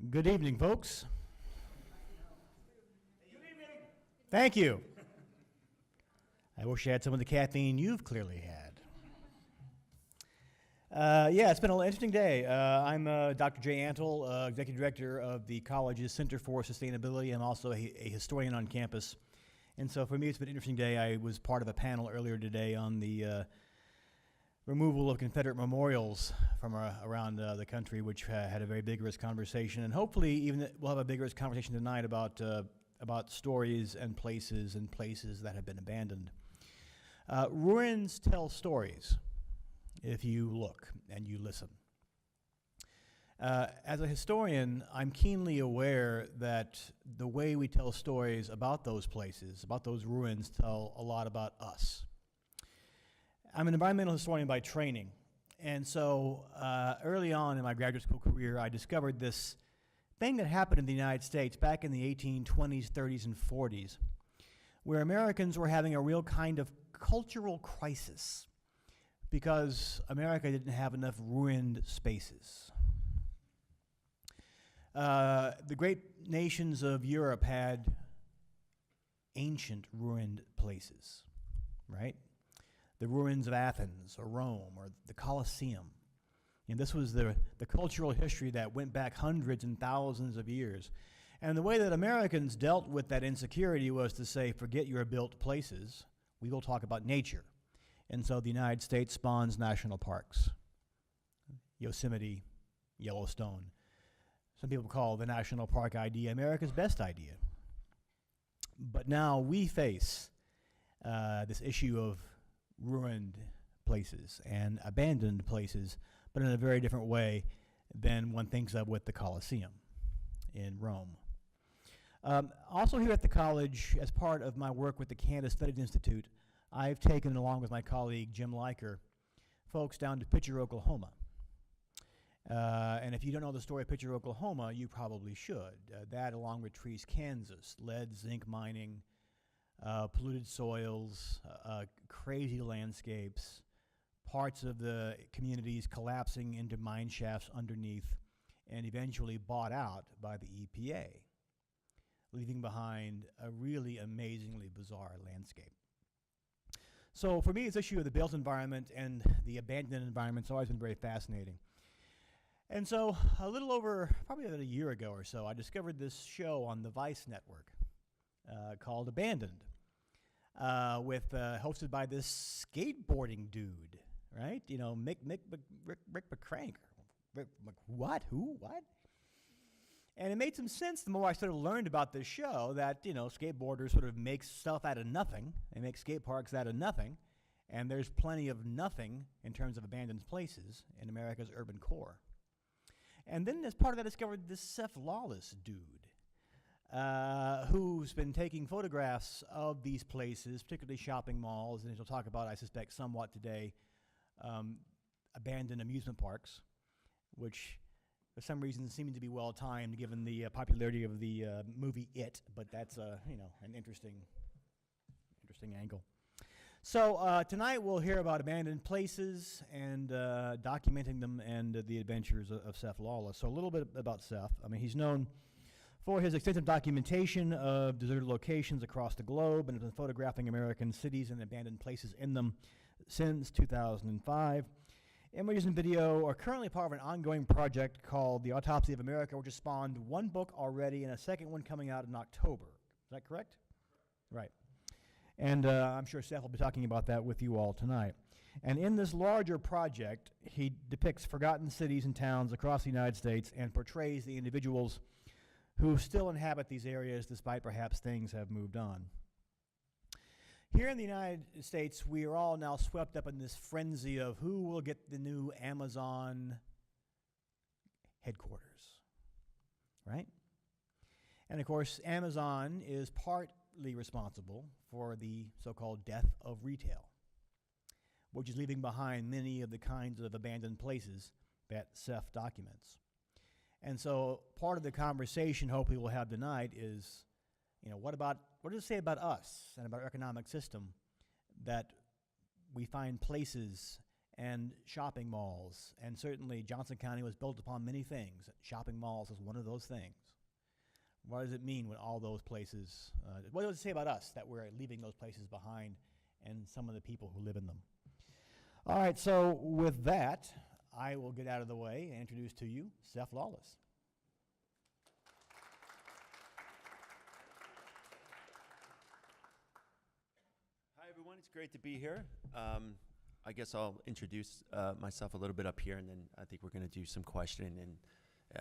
Good evening, folks. Thank you. I wish I had some of the caffeine you've clearly had. Yeah, it's been an interesting day. I'm Dr. Jay Antle, Executive Director of the college's Center for Sustainability. I'm also a historian on campus. And so for me, it's been an interesting day. I was part of a panel earlier today on the removal of Confederate memorials from around the country, which had a very vigorous conversation. And hopefully even we'll have a vigorous conversation tonight about stories and places that have been abandoned. Ruins tell stories if you look and you listen. As a historian, I'm keenly aware that the way we tell stories about those places, about those ruins, tell a lot about us. I'm an environmental historian by training, and so early on in my graduate school career, I discovered this thing that happened in the United States back in the 1820s, 30s, and 40s, where Americans were having a real kind of cultural crisis because America didn't have enough ruined spaces. The great nations of Europe had ancient ruined places, right? The ruins of Athens or Rome or the Colosseum. And this was the cultural history that went back hundreds and thousands of years. And the way that Americans dealt with that insecurity was to say, forget your built places, we will talk about nature. And so the United States spawns national parks. Yosemite, Yellowstone. Some people call the national park idea America's best idea. But now we face this issue of ruined places and abandoned places, but in a very different way than one thinks of with the Colosseum in Rome. Also here at the college, as part of my work with the Canada Studies Institute, I've taken, along with my colleague Jim Leiker, folks down to Pitcher, Oklahoma. And if you don't know the story of Pitcher, Oklahoma, you probably should. That, along with Trees, Kansas, lead, zinc mining, polluted soils, crazy landscapes, parts of the communities collapsing into mine shafts underneath, and eventually bought out by the EPA, leaving behind a really amazingly bizarre landscape. So for me, this issue of the built environment and the abandoned environment has always been very fascinating. And so a little over, probably about a year ago or so, I discovered this show on the Vice Network called Abandoned, hosted by this skateboarding dude, right? You know, Rick McCrank. What? Who? What? And it made some sense the more I sort of learned about this show that, you know, skateboarders sort of make stuff out of nothing. They make skate parks out of nothing. And there's plenty of nothing in terms of abandoned places in America's urban core. And then as part of that, I discovered this Seph Lawless dude who's been taking photographs of these places, particularly shopping malls, and as we'll talk about, I suspect, somewhat today, abandoned amusement parks, which for some reason seem to be well-timed given the popularity of the movie It, but that's an interesting angle. So tonight we'll hear about abandoned places and documenting them and the adventures of Seph Lawless. So a little bit about Seph. I mean, he's known for his extensive documentation of deserted locations across the globe and has been photographing American cities and abandoned places in them since 2005. Images and video are currently part of an ongoing project called the Autopsy of America, which has spawned one book already and a second one coming out in October. Is that correct? Right. And I'm sure Seph will be talking about that with you all tonight. And in this larger project, he depicts forgotten cities and towns across the United States and portrays the individuals who still inhabit these areas despite perhaps things have moved on. Here in the United States, we are all now swept up in this frenzy of who will get the new Amazon headquarters, right? And of course, Amazon is partly responsible for the so-called death of retail, which is leaving behind many of the kinds of abandoned places that Seph documents. And so part of the conversation hopefully we'll have tonight is, you know, what does it say about us and about our economic system that we find places and shopping malls. And certainly Johnson County was built upon many things. Shopping malls is one of those things. What does it mean when all those places, what does it say about us that we're leaving those places behind and some of the people who live in them? All right, so with that, I will get out of the way and introduce to you Seph Lawless. Hi, everyone. It's great to be here. I guess I'll introduce myself a little bit up here, and then I think we're going to do some questioning, and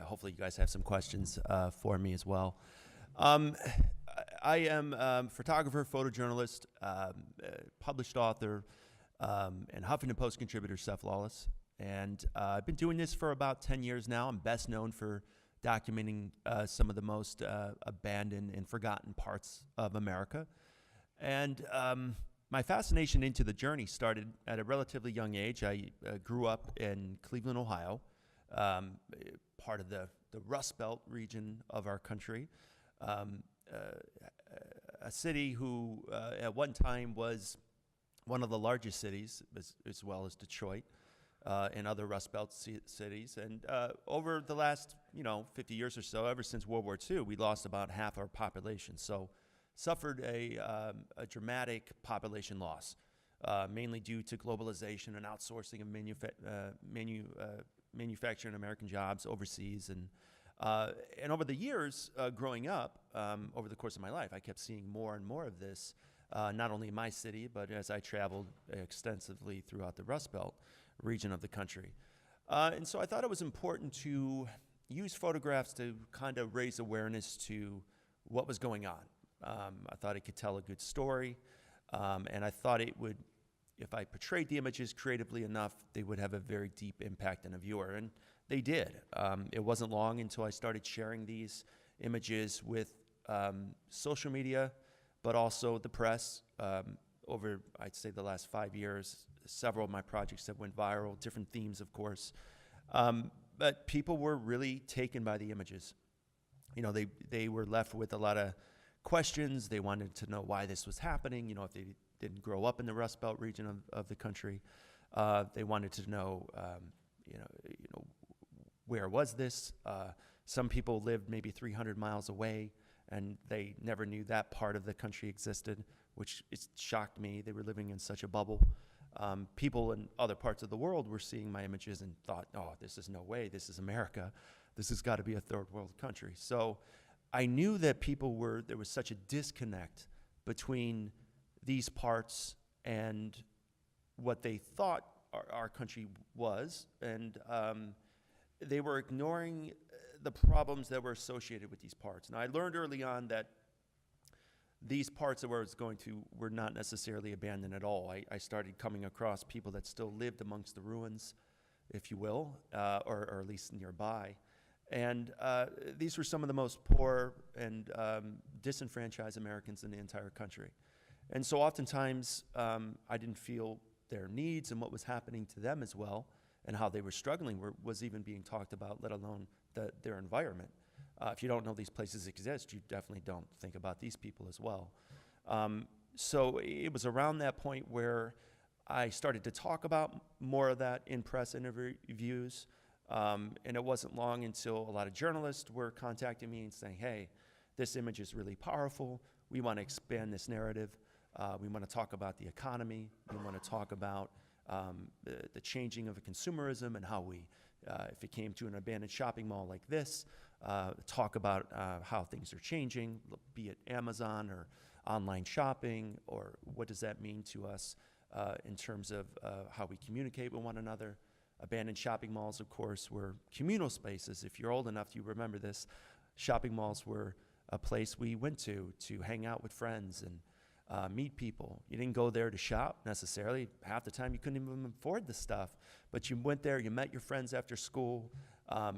hopefully you guys have some questions for me as well. I am a photographer, photojournalist, published author, and Huffington Post contributor, Seph Lawless. And I've been doing this for about 10 years now. I'm best known for documenting some of the most abandoned and forgotten parts of America. And my fascination into the journey started at a relatively young age. I grew up in Cleveland, Ohio, part of the Rust Belt region of our country. A city who at one time was one of the largest cities, as well as Detroit and other Rust Belt cities. And over the last 50 years or so, ever since World War II, we lost about half our population. So suffered a dramatic population loss, mainly due to globalization and outsourcing of manufacturing American jobs overseas. And over the years growing up, over the course of my life, I kept seeing more and more of this, not only in my city, but as I traveled extensively throughout the Rust Belt region of the country. And so I thought it was important to use photographs to kind of raise awareness to what was going on. I thought it could tell a good story, and I thought it would, if I portrayed the images creatively enough, they would have a very deep impact on a viewer, and they did. It wasn't long until I started sharing these images with social media, but also the press. Over, I'd say, the last 5 years, several of my projects have went viral, different themes, of course. But people were really taken by the images. They were left with a lot of questions. They wanted to know why this was happening, if they didn't grow up in the Rust Belt region of the country. They wanted to know, where was this? Some people lived maybe 300 miles away, and they never knew that part of the country existed, which shocked me. They were living in such a bubble. People in other parts of the world were seeing my images and thought, oh, this is no way. This is America. This has got to be a third world country. So I knew that there was such a disconnect between these parts and what they thought our country was, and they were ignoring the problems that were associated with these parts. And I learned early on that these parts of where I was going to were not necessarily abandoned at all. I started coming across people that still lived amongst the ruins, if you will, or at least nearby. And these were some of the most poor and disenfranchised Americans in the entire country. And so oftentimes I didn't feel their needs and what was happening to them as well, and how they were struggling was even being talked about, let alone their environment. If you don't know these places exist, you definitely don't think about these people as well. So it was around that point where I started to talk about more of that in press interviews. And it wasn't long until a lot of journalists were contacting me and saying, hey, this image is really powerful. We want to expand this narrative. We want to talk about the economy. We want to talk about the changing of consumerism and how we, if it came to an abandoned shopping mall like this, talk about how things are changing, be it Amazon or online shopping, or what does that mean to us in terms of how we communicate with one another. Abandoned shopping malls, of course, were communal spaces. If you're old enough, you remember this. Shopping malls were a place we went to hang out with friends and meet people. You didn't go there to shop necessarily. Half the time you couldn't even afford the stuff. But you went there, you met your friends after school.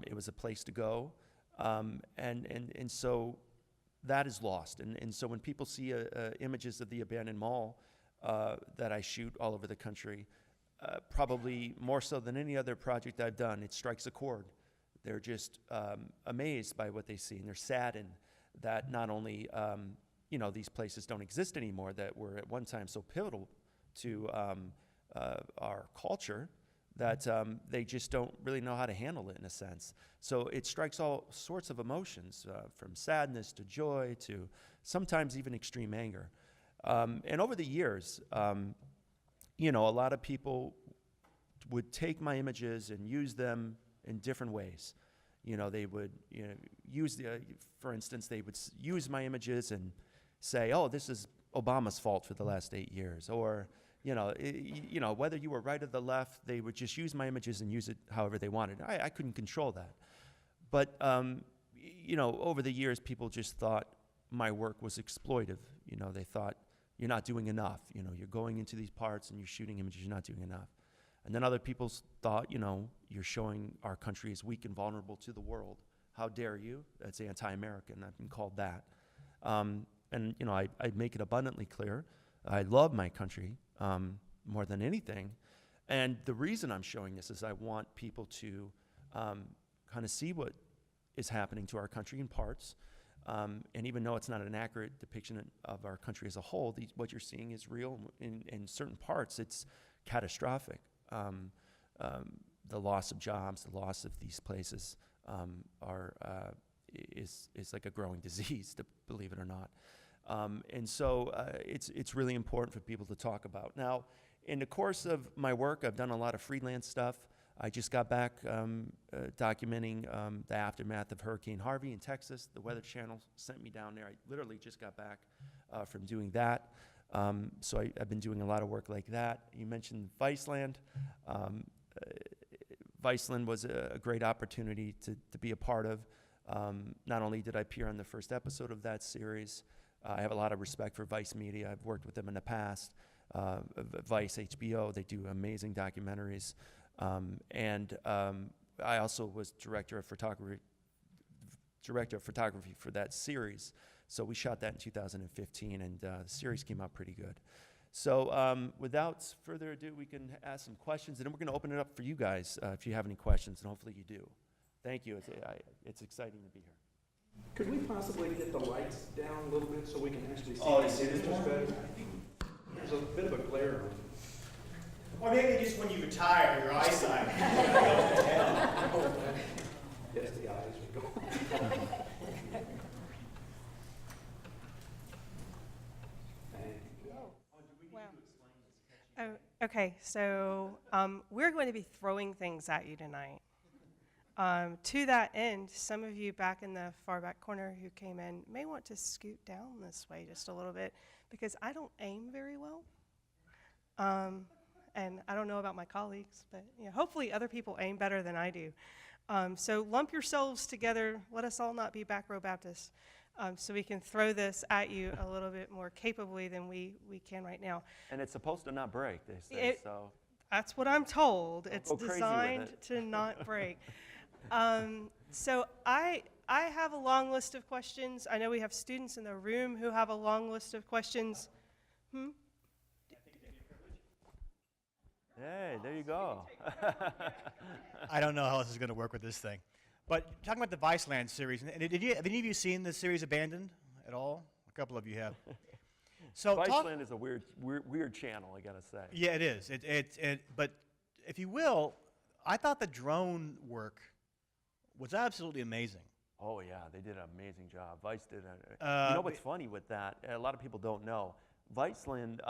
It was a place to go. And so that is lost. And so when people see images of the abandoned mall that I shoot all over the country, probably more so than any other project I've done, it strikes a chord. They're just amazed by what they see, and they're saddened that not only these places don't exist anymore that were at one time so pivotal to our culture, that they just don't really know how to handle it in a sense. So it strikes all sorts of emotions, from sadness to joy to sometimes even extreme anger. And over the years, you know, a lot of people would take my images and use them in different ways. You know, they would, you know, use for instance, they would use my images and say, oh, this is Obama's fault for the last 8 years. Or, you know, whether you were right or the left, they would just use my images and use it however they wanted. I couldn't control that. But, you know, over the years, people just thought my work was exploitive. You know, they thought, you're not doing enough. You know, you're going into these parts and you're shooting images, you're not doing enough. And then other people thought, you know, you're showing our country as weak and vulnerable to the world. How dare you? That's anti-American. I've been called that. And, you know, I make it abundantly clear. I love my country more than anything. And the reason I'm showing this is I want people to kind of see what is happening to our country in parts. And even though it's not an accurate depiction of our country as a whole, what you're seeing is real. In certain parts, it's catastrophic. The loss of jobs, the loss of these places is like a growing disease, believe it or not. And so it's really important for people to talk about. Now, in the course of my work, I've done a lot of freelance stuff. I just got back documenting the aftermath of Hurricane Harvey in Texas. The Weather Channel sent me down there. I literally just got back from doing that. So I've been doing a lot of work like that. You mentioned Viceland. Viceland was a great opportunity to be a part of. Not only did I appear on the first episode of that series, I have a lot of respect for Vice Media. I've worked with them in the past. Vice, HBO, they do amazing documentaries. And I also was director of photography for that series. So we shot that in 2015, and the series came out pretty good. So without further ado, we can ask some questions, and then we're going to open it up for you guys if you have any questions, and hopefully you do. Thank you. It's exciting to be here. Could we possibly get the lights down a little bit so we can actually see Oh, the you see this images one? better? There's a bit of a glare. Or maybe just when you retire, your eyesight. Yes, the eyes would go. Oh, okay, so we're going to be throwing things at you tonight. To that end, some of you back in the far back corner who came in may want to scoot down this way just a little bit, because I don't aim very well. And I don't know about my colleagues, but you know, hopefully other people aim better than I do. So lump yourselves together. Let us all not be back row Baptists, so we can throw this at you a little bit more capably than we can right now. And it's supposed to not break, they say, so. That's what I'm told. It's Go crazy with designed it. to not break. So I have a long list of questions. I know we have students in the room who have a long list of questions. Hey, there you go. I don't know how this is going to work with this thing. But talking about the Viceland series, have any of you seen the series Abandoned at all? A couple of you have. So Viceland is a weird channel, I gotta say. Yeah, it is. But if you will, I thought the drone work was absolutely amazing. Oh yeah, they did an amazing job. Vice did. You know what's funny with that? A lot of people don't know. Viceland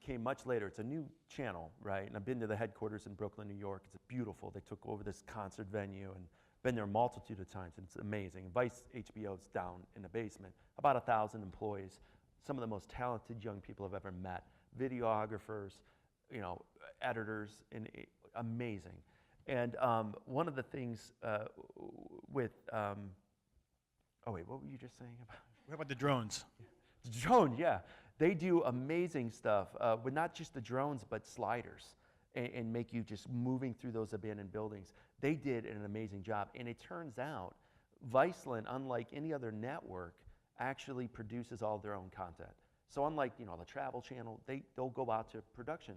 came much later. It's a new channel, right? And I've been to the headquarters in Brooklyn, New York. It's beautiful. They took over this concert venue and been there a multitude of times, and it's amazing. Vice HBO's down in the basement. About 1,000 employees. Some of the most talented young people I've ever met. Videographers, you know, editors, and amazing. And one of the things with, oh wait, what were you just saying about? What about the drones? Drone, yeah. They do amazing stuff with not just the drones, but sliders, and make you just moving through those abandoned buildings. They did an amazing job. And it turns out, Viceland, unlike any other network, actually produces all their own content. So unlike, you know, the Travel Channel, they'll go out to production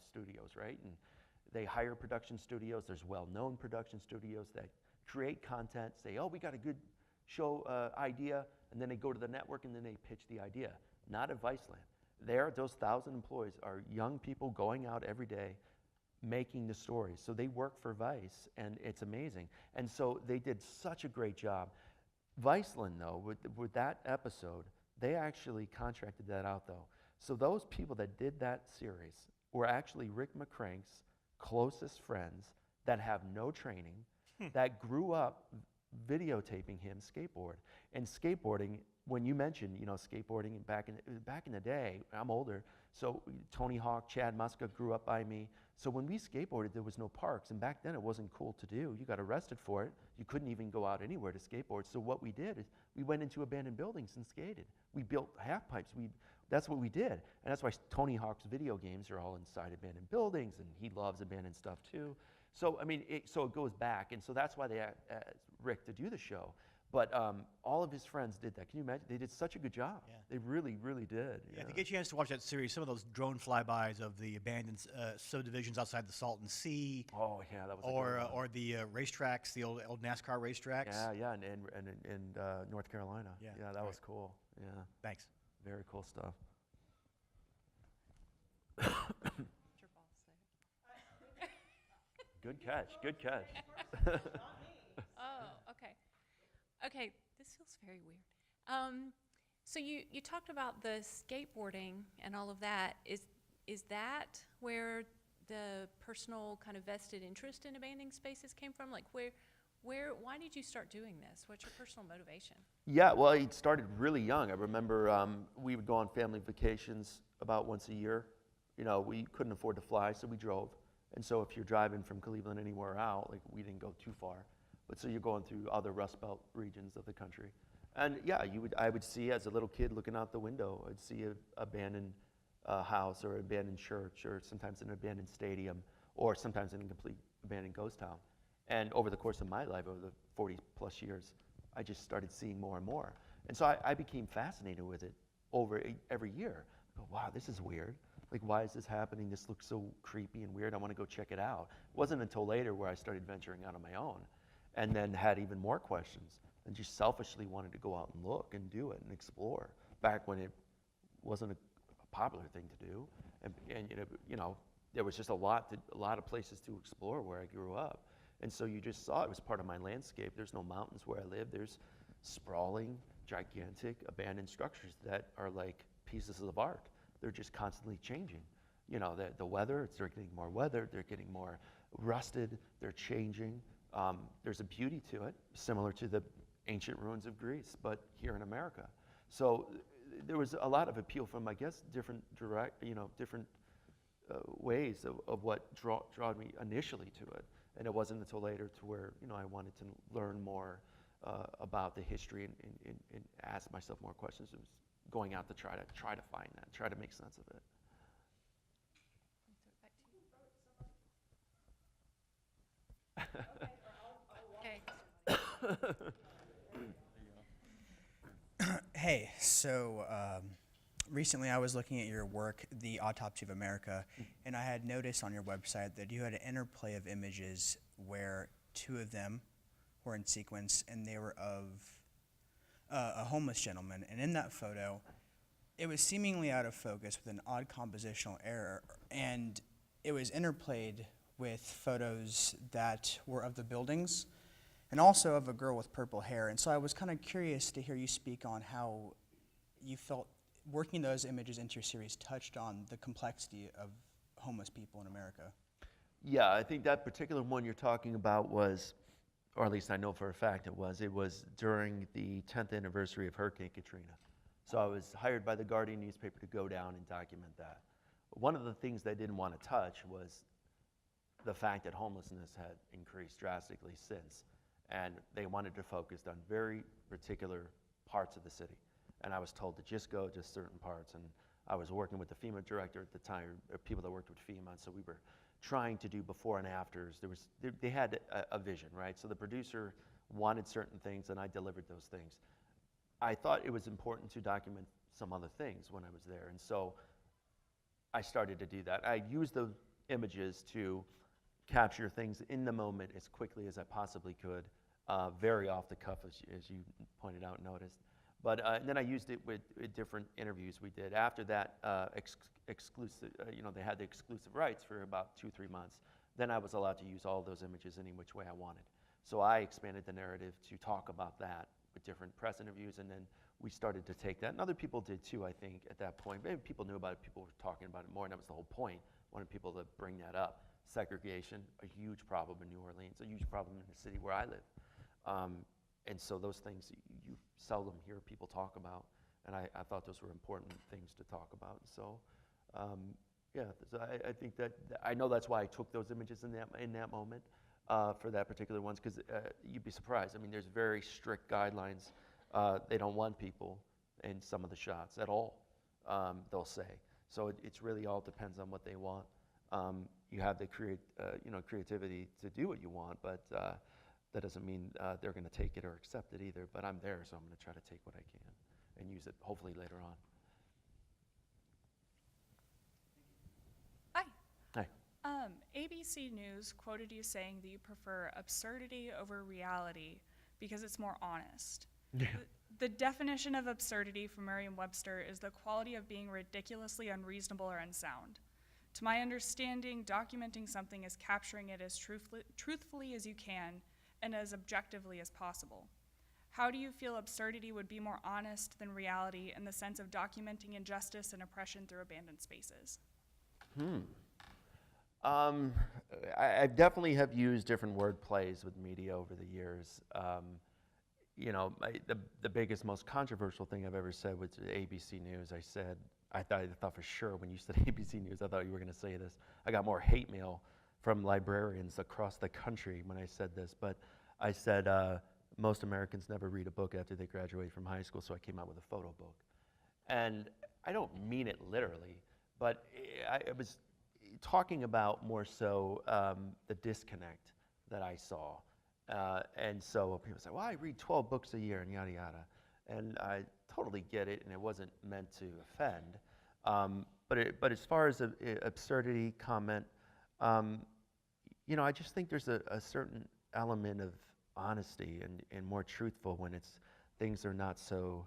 studios, right? And they hire production studios. There's well-known production studios that create content, say, oh, we got a good show idea, and then they go to the network and then they pitch the idea. Not at Viceland. Those 1,000 employees are young people going out every day, making the stories. So they work for Vice, and it's amazing. And so they did such a great job. Viceland, though, with that episode, they actually contracted that out, though. So those people that did that series were actually Rick McCrank's closest friends that have no training, that grew up videotaping him skateboard. And skateboarding, when you mentioned, skateboarding back in the day, I'm older, so Tony Hawk, Chad Muska grew up by me. So when we skateboarded, there was no parks, and back then it wasn't cool to do. You got arrested for it. You couldn't even go out anywhere to skateboard. So what we did is we went into abandoned buildings and skated. We built half pipes. That's what we did. And that's why Tony Hawk's video games are all inside abandoned buildings, and he loves abandoned stuff too. So, I mean, so it goes back, and so that's why they asked Rick to do the show. But all of his friends did that. Can you imagine? They did such a good job. Yeah. They really, really did. Yeah, if you get a chance to watch that series, some of those drone flybys of the abandoned subdivisions outside the Salton Sea. Oh, yeah, that was or the racetracks, the old NASCAR racetracks. Yeah, and North Carolina. Yeah, that was cool. Yeah. Thanks. Very cool stuff. Good catch. Good catch. Oh, okay. Okay, this feels very weird. So you talked about the skateboarding and all of that. Is that where the personal kind of vested interest in abandoning spaces came from? Like why did you start doing this? What's your personal motivation? Yeah, well, it started really young. I remember we would go on family vacations about once a year. We couldn't afford to fly, so we drove. And so if you're driving from Cleveland anywhere out, like we didn't go too far, but so you're going through other Rust Belt regions of the country. And yeah, I would see as a little kid looking out the window, I'd see an abandoned house or an abandoned church or sometimes an abandoned stadium or sometimes an incomplete abandoned ghost town. And over the course of my life, over the 40 plus years, I just started seeing more and more. And so I became fascinated with it every year. I go, wow, this is weird. Like, why is this happening? This looks so creepy and weird. I want to go check it out. It wasn't until later where I started venturing out on my own and then had even more questions and just selfishly wanted to go out and look and do it and explore back when it wasn't a popular thing to do. And there was just a lot of places to explore where I grew up. And so you just saw it was part of my landscape. There's no mountains where I live. There's sprawling, gigantic, abandoned structures that are like pieces of art. They're just constantly changing. The weather, they're getting more weather, they're getting more rusted, they're changing. There's a beauty to it, similar to the ancient ruins of Greece, but here in America. So there was a lot of appeal from, I guess, different ways of what drew me initially to it. And it wasn't until later to where, I wanted to learn more about the history and ask myself more questions. It was going out to try to find that, try to make sense of it. Hey, so recently I was looking at your work, The Autopsy of America, and I had noticed on your website that you had an interplay of images where two of them were in sequence, and they were of a homeless gentleman. And in that photo, it was seemingly out of focus with an odd compositional error, and it was interplayed with photos that were of the buildings and also of a girl with purple hair. And so I was kind of curious to hear you speak on how you felt working those images into your series touched on the complexity of homeless people in America. Yeah, I think that particular one you're talking about was, or at least I know for a fact it was during the 10th anniversary of Hurricane Katrina. So I was hired by the Guardian newspaper to go down and document that. One of the things they didn't want to touch was the fact that homelessness had increased drastically since, and they wanted to focus on very particular parts of the city. And I was told to just go to certain parts, and I was working with the FEMA director at the time, or people that worked with FEMA, so we were trying to do before and afters. They had a vision, right? So the producer wanted certain things, and I delivered those things. I thought it was important to document some other things when I was there, and so I started to do that. I used the images to capture things in the moment as quickly as I possibly could, very off the cuff, as you pointed out and noticed. But and then I used it with different interviews we did. After that, exclusive, they had the exclusive rights for about 2-3 months. Then I was allowed to use all those images any which way I wanted. So I expanded the narrative to talk about that with different press interviews, and then we started to take that. And other people did too, I think, at that point. Maybe people knew about it, people were talking about it more, and that was the whole point. Wanted people to bring that up. Segregation, a huge problem in New Orleans, a huge problem in the city where I live. And so those things you seldom hear people talk about, and I thought those were important things to talk about. So, so I think that I know that's why I took those images in that moment for that particular ones, because you'd be surprised. I mean, there's very strict guidelines. They don't want people in some of the shots at all. They'll say. So it's really all depends on what they want. You have the creativity to do what you want, but that doesn't mean they're going to take it or accept it either. But I'm there, so I'm going to try to take what I can and use it hopefully later on. Hi. Hi. ABC News quoted you saying that you prefer absurdity over reality because it's more honest. Yeah. The definition of absurdity from Merriam-Webster is the quality of being ridiculously unreasonable or unsound. To my understanding, documenting something is capturing it as truthfully as you can and as objectively as possible. How do you feel absurdity would be more honest than reality in the sense of documenting injustice and oppression through abandoned spaces? I definitely have used different word plays with media over the years. The biggest, most controversial thing I've ever said was ABC News. I thought for sure when you said ABC News, I thought you were going to say this. I got more hate mail from librarians across the country when I said this, but I said most Americans never read a book after they graduate from high school, so I came out with a photo book. And I don't mean it literally, but I was talking about more so the disconnect that I saw. And so people say, well, I read 12 books a year and yada, yada. And I totally get it, and it wasn't meant to offend. But as far as absurdity comment, I just think there's a certain element of honesty and more truthful when things are not so,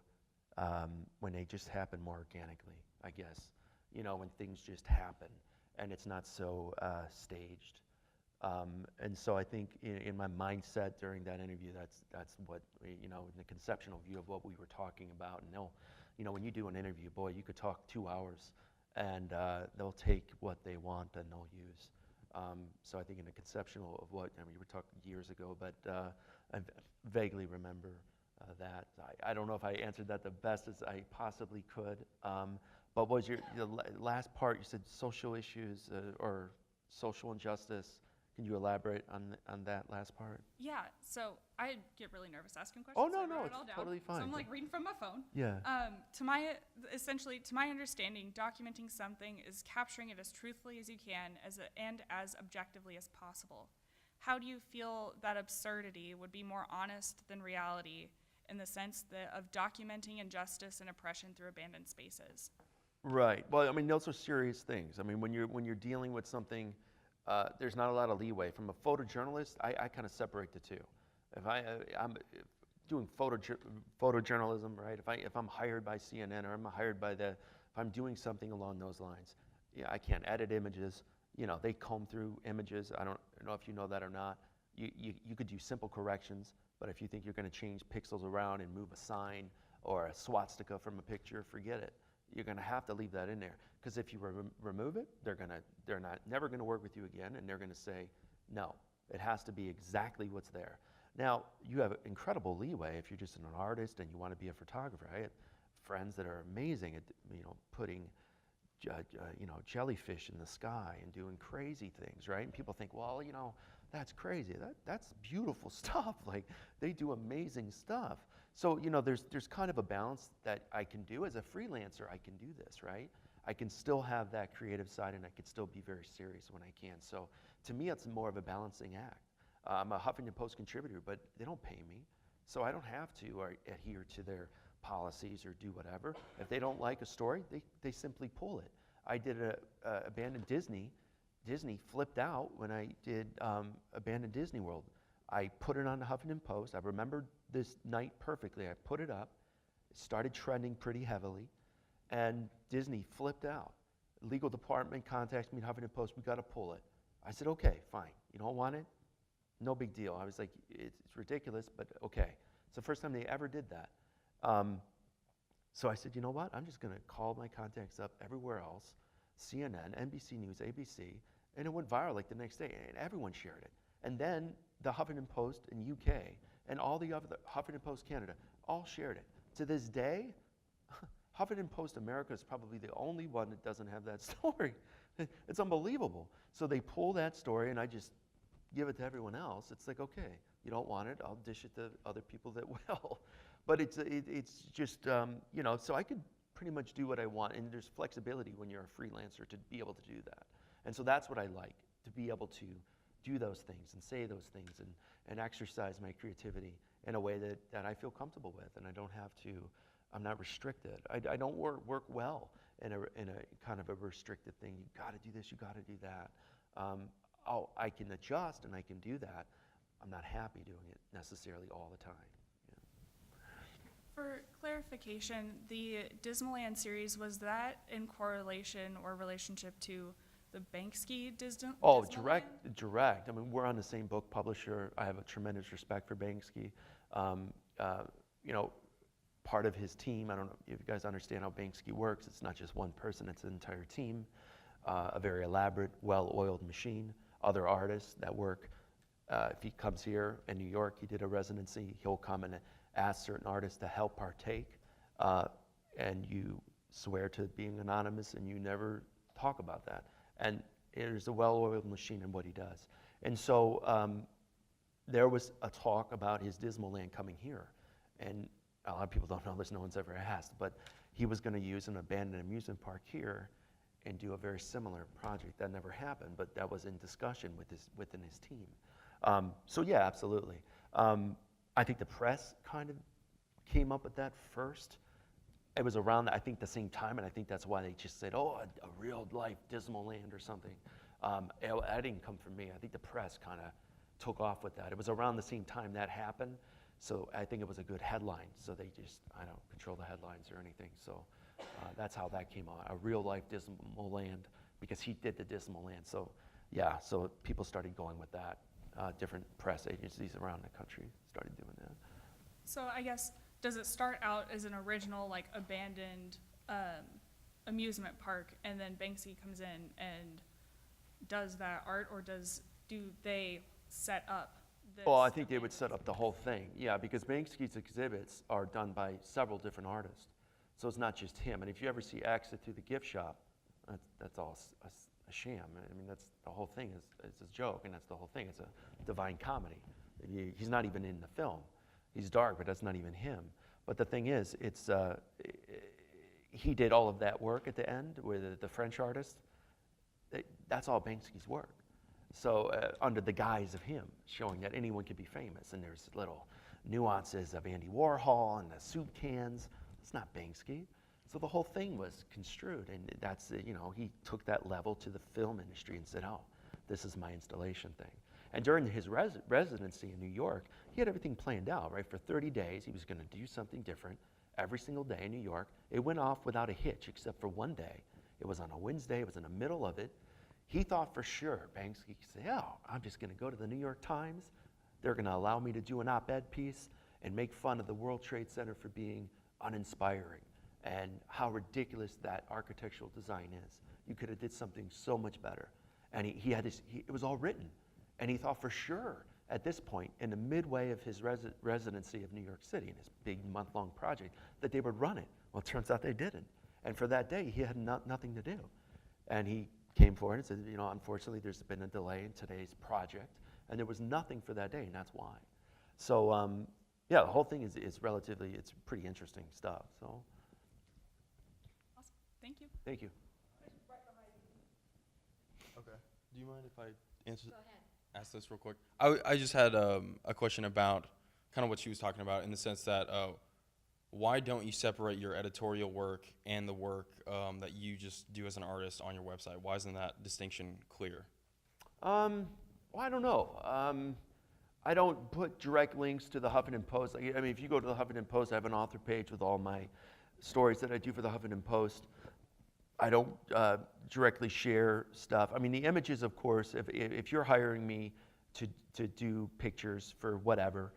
when they just happen more organically, I guess. When things just happen and it's not so staged. And so I think in my mindset during that interview, that's what, in the conceptual view of what we were talking about. And when you do an interview, boy, you could talk 2 hours and they'll take what they want and they'll use. So I think in the conceptual of what, we were talking years ago, but I vaguely remember that. I don't know if I answered that the best as I possibly could. But was the last part, you said social issues or social injustice. Can you elaborate on that last part? Yeah, so I get really nervous asking questions. Oh, no, so I wrote it it's all down. totally fine. So I'm reading from my phone. Yeah. To my understanding, documenting something is capturing it as truthfully as you can and as objectively as possible. How do you feel that absurdity would be more honest than reality in the sense of documenting injustice and oppression through abandoned spaces? Right. Well, those are serious things. When you're dealing with something, there's not a lot of leeway. From a photojournalist, I kind of separate the two. If I'm doing photojournalism, right? If I'm hired by CNN or I'm hired by if I'm doing something along those lines, I can't edit images. They comb through images. I don't know if you know that or not. You could do simple corrections, but if you think you're going to change pixels around and move a sign or a swastika from a picture, forget it. You're going to have to leave that in there, because if you remove it, they're never going to work with you again, and they're going to say, no, it has to be exactly what's there. Now, you have incredible leeway if you're just an artist and you want to be a photographer. I have friends that are amazing at putting jellyfish in the sky and doing crazy things, right? And people think, well, that's crazy. That's beautiful stuff. They do amazing stuff. So, there's kind of a balance that I can do. As a freelancer, I can do this, right? I can still have that creative side, and I can still be very serious when I can. So, to me, it's more of a balancing act. I'm a Huffington Post contributor, but they don't pay me. So I don't have to adhere to their policies or do whatever. If they don't like a story, they simply pull it. I did Abandoned Disney. Disney flipped out when I did Abandoned Disney World. I put it on the Huffington Post. I remembered this night perfectly. I put it up. started trending pretty heavily, and Disney flipped out. Legal department contacted me at Huffington Post, we got to pull it. I said, okay, fine. You don't want it? No big deal. I was like, it's ridiculous, but okay. It's the first time they ever did that. So I said, you know what? I'm just going to call my contacts up everywhere else, CNN, NBC News, ABC, and it went viral like the next day, and everyone shared it. And then the Huffington Post in UK and all the other Huffington Post Canada all shared it. To this day, Huffington Post America is probably the only one that doesn't have that story. It's unbelievable. So they pull that story, and I just give it to everyone else. It's like, okay, you don't want it, I'll dish it to other people that will. But it's just, you know, so I could pretty much do what I want, and there's flexibility when you're a freelancer to be able to do that. And so that's what I like, to be able to do those things and say those things and exercise my creativity in a way that I feel comfortable with, and I don't have to, I'm not restricted. I don't work well in a kind of a restricted thing. You gotta do this, you gotta do that. I can adjust and I can do that. I'm not happy doing it necessarily all the time. For clarification, the Dismaland series, was that in correlation or relationship to the Banksy Oh, Dismaland? direct. I mean, we're on the same book publisher. I have a tremendous respect for Banksy. You know, part of his team, I don't know if you guys understand how Banksy works. It's not just one person, it's an entire team. A very elaborate, well-oiled machine. Other artists that work, if he comes here in New York, he did a residency, he'll come and ask certain artists to help partake, and you swear to being anonymous and you never talk about that. And there's a well-oiled machine in what he does. And so there was a talk about his Dismaland coming here. And a lot of people don't know this, no one's ever asked, but he was gonna use an abandoned amusement park here and do a very similar project. That never happened, but that was in discussion within his team. So yeah, absolutely. I think the press kind of came up with that first. It was around, I think, the same time, and I think that's why they just said, oh, a real life Dismaland or something. That didn't come from me. I think the press kind of took off with that. It was around the same time that happened, so I think it was a good headline. So they just, I don't control the headlines or anything. So that's how that came out, a real life Dismaland, because he did the Dismaland. So yeah, so people started going with that. Different press agencies around the country started doing that. So I guess, does it start out as an original, like, abandoned amusement park, and then Banksy comes in and does that art, or do they set up this? Well, I think they would set up the whole thing, yeah, because Banksy's exhibits are done by several different artists. So it's not just him. And if you ever see Exit to the Gift Shop, that's all a sham. I mean, that's the whole thing is a joke, and that's the whole thing. It's a divine comedy. He's not even in the film. He's dark, but that's not even him. But the thing is, it's he did all of that work at the end with the French artist. That's all Banksy's work. So under the guise of him, showing that anyone could be famous, and there's little nuances of Andy Warhol and the soup cans. It's not Banksy. So the whole thing was construed, and that's, you know, he took that level to the film industry and said, oh, this is my installation thing. And during his residency in New York, he had everything planned out, right? For 30 days, he was gonna do something different every single day in New York. It went off without a hitch, except for one day. It was on a Wednesday, it was in the middle of it. He thought for sure Banksy could say, oh, I'm just gonna go to the New York Times. They're gonna allow me to do an op-ed piece and make fun of the World Trade Center for being uninspiring and how ridiculous that architectural design is. You could have did something so much better. And he had this, it was all written. And he thought for sure at this point, in the midway of his residency of New York City, in his big month-long project, that they would run it. Well, it turns out they didn't. And for that day, he had nothing to do. And he came forward and said, you know, unfortunately, there's been a delay in today's project. And there was nothing for that day, and that's why. So, yeah, the whole thing is relatively, it's pretty interesting stuff, so. Awesome, thank you. Thank you. Okay. Do you mind if I answer? Go ahead. Ask this real quick. I just had a question about kind of what she was talking about, in the sense that why don't you separate your editorial work and the work that you just do as an artist on your website? Why isn't that distinction clear? Well, I don't know. I don't put direct links to the Huffington Post. I mean, if you go to the Huffington Post, I have an author page with all my stories that I do for the Huffington Post. I don't directly share stuff. I mean, the images, of course, if you're hiring me to do pictures for whatever,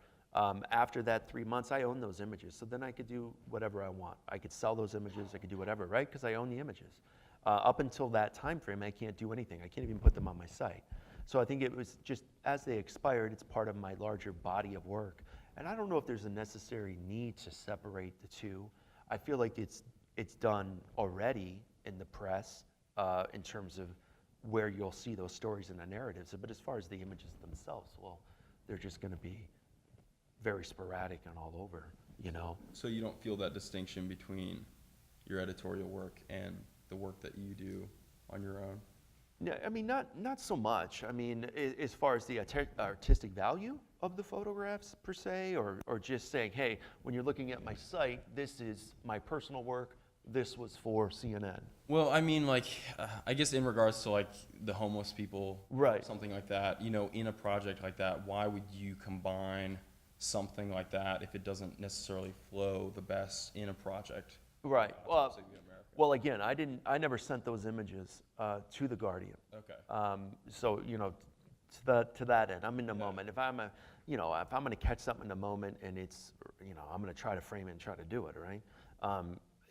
after that 3 months, I own those images. So then I could do whatever I want. I could sell those images. I could do whatever, right? Because I own the images. Up until that time frame, I can't do anything. I can't even put them on my site. So I think it was just, as they expired, it's part of my larger body of work. And I don't know if there's a necessary need to separate the two. I feel like it's done already in the press in terms of where you'll see those stories in the narratives. But as far as the images themselves, well, they're just going to be very sporadic and all over, you know. So you don't feel that distinction between your editorial work and the work that you do on your own? Yeah, I mean, not so much. I mean, as far as the artistic value of the photographs per se, or just saying, hey, when you're looking at my site, this is my personal work, this was for CNN. Well, I mean, like, I guess in regards to like the homeless people, Right. something like that, you know, in a project like that, why would you combine something like that if it doesn't necessarily flow the best in a project? Right. Autopsy of America. Well, again, I never sent those images to the Guardian. Okay. So, you know, to that end, I'm in the Yeah. moment. If I'm if I'm going to catch something in the moment and it's, you know, I'm going to try to frame it and try to do it, right?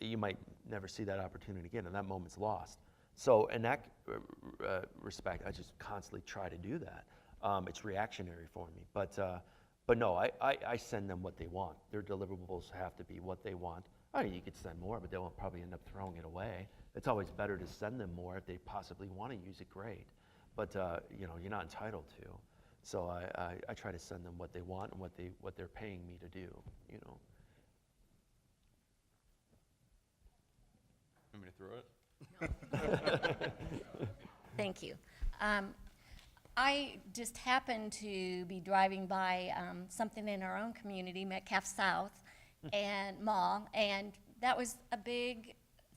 You might never see that opportunity again, and that moment's lost. So in that respect, I just constantly try to do that. It's reactionary for me, but no, I send them what they want. Their deliverables have to be what they want. I mean, you could send more, but they'll probably end up throwing it away. It's always better to send them more if they possibly want to use it. Great, but you know, you're not entitled to. So I try to send them what they want and what they're paying me to do. You know. Want me to throw it? Thank you. I just happened to be driving by something in our own community, Metcalf South, and mall, and that was a big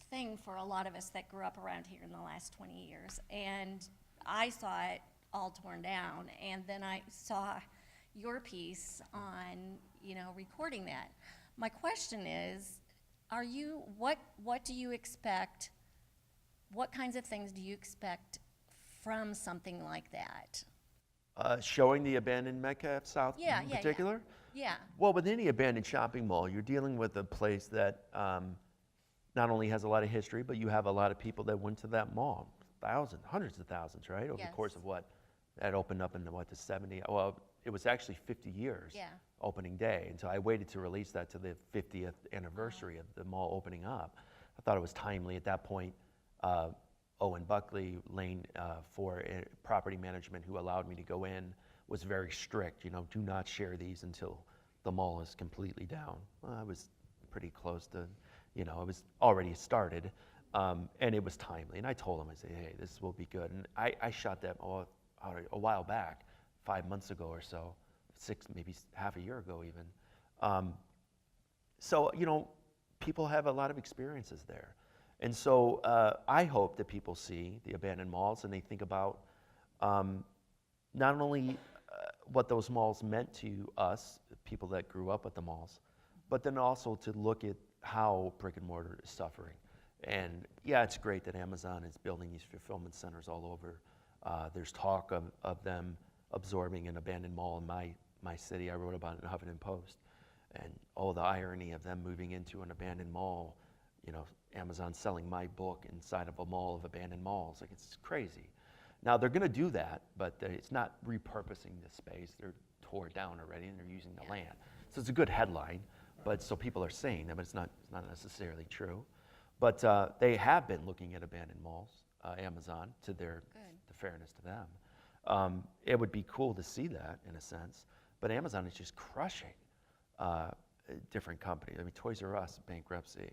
thing for a lot of us that grew up around here in the last 20 years. And I saw it all torn down, and then I saw your piece on, you know, recording that. My question is, what do you expect, what kinds of things do you expect from something like that? Showing the abandoned Metcalf South in particular? Yeah. Well, with any abandoned shopping mall, you're dealing with a place that not only has a lot of history, but you have a lot of people that went to that mall. Thousands, hundreds of thousands, right? Over the course of what? That opened up in the 70s? Well, it was actually 50 years opening day. And so I waited to release that to the 50th anniversary of the mall opening up. I thought it was timely at that point. Owen Buckley, Lane for property management, who allowed me to go in, was very strict. You know, do not share these until the mall is completely down. Well, I was pretty close to, you know, it was already started, and it was timely. And I told him, I said, hey, this will be good. And I shot that a while back, 5 months ago or so, 6, maybe half a year ago even. So, you know, people have a lot of experiences there. And so I hope that people see the abandoned malls and they think about not only what those malls meant to us, people that grew up at the malls, but then also to look at how brick and mortar is suffering. And yeah, it's great that Amazon is building these fulfillment centers all over. There's talk of them absorbing an abandoned mall in my city. I wrote about it in the Huffington Post. And the irony of them moving into an abandoned mall, you know, Amazon selling my book inside of a mall of abandoned malls. Like, it's crazy. Now, they're going to do that, but it's not repurposing the space. They're tore down already, and they're using the land. So it's a good headline, but so people are saying that, but it's not necessarily true. But they have been looking at abandoned malls, Amazon, to the fairness to them. It would be cool to see that, in a sense, but Amazon is just crushing different companies. I mean, Toys R Us, bankruptcy.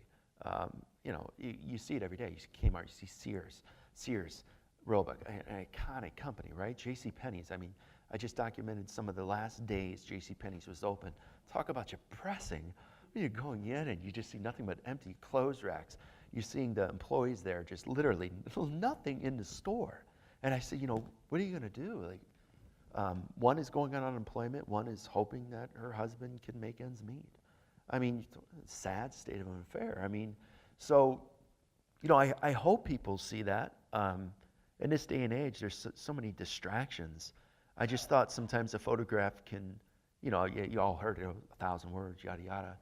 You know, you see it every day. You see Kmart, you see Sears, Roebuck, an iconic company, right? JCPenney's. I mean, I just documented some of the last days JCPenney's was open. Talk about depressing. You're going in and you just see nothing but empty clothes racks. You're seeing the employees there just literally nothing in the store. And I said, you know, what are you going to do? Like, One is going on unemployment. One is hoping that her husband can make ends meet. I mean, sad state of affair. I mean, so, you know, I hope people see that. In this day and age, there's so many distractions. I just thought sometimes a photograph can, you know, you all heard it, 1,000 words, yada, yada.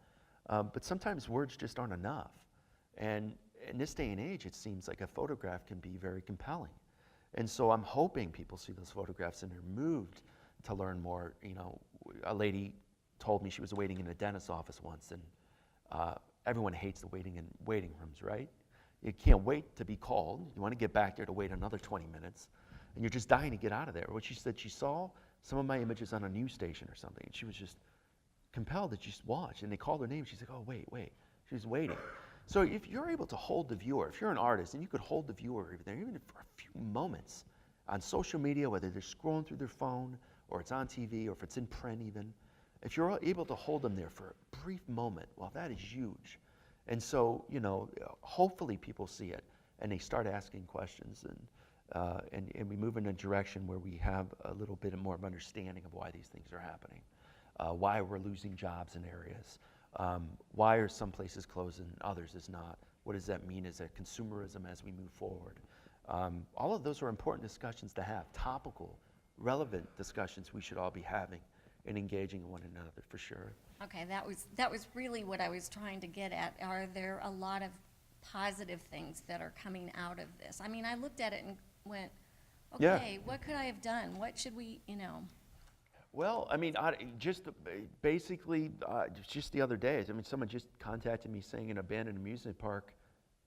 But sometimes words just aren't enough. And in this day and age, it seems like a photograph can be very compelling. And so I'm hoping people see those photographs and they're moved to learn more. You know, a lady told me she was waiting in a dentist's office once, and everyone hates the waiting in waiting rooms, right? You can't wait to be called. You want to get back there to wait another 20 minutes, and you're just dying to get out of there. What she said, she saw some of my images on a news station or something, and she was just compelled to just watch. And they called her name. She's like, oh, wait. She was waiting. So if you're able to hold the viewer, if you're an artist and you could hold the viewer even for a few moments on social media, whether they're scrolling through their phone or it's on TV or if it's in print even, if you're able to hold them there for a brief moment, well, that is huge. And so, you know, hopefully people see it and they start asking questions, and we move in a direction where we have a little bit more of understanding of why these things are happening, why we're losing jobs in areas. Why are some places closed and others is not? What does that mean as a consumerism as we move forward? All of those are important discussions to have, topical, relevant discussions we should all be having and engaging in one another for sure. Okay, that was really what I was trying to get at. Are there a lot of positive things that are coming out of this? I mean, I looked at it and went, okay, Yeah. What could I have done? What should we, you know? Well, I mean, basically, just the other day, I mean, someone just contacted me saying an abandoned amusement park.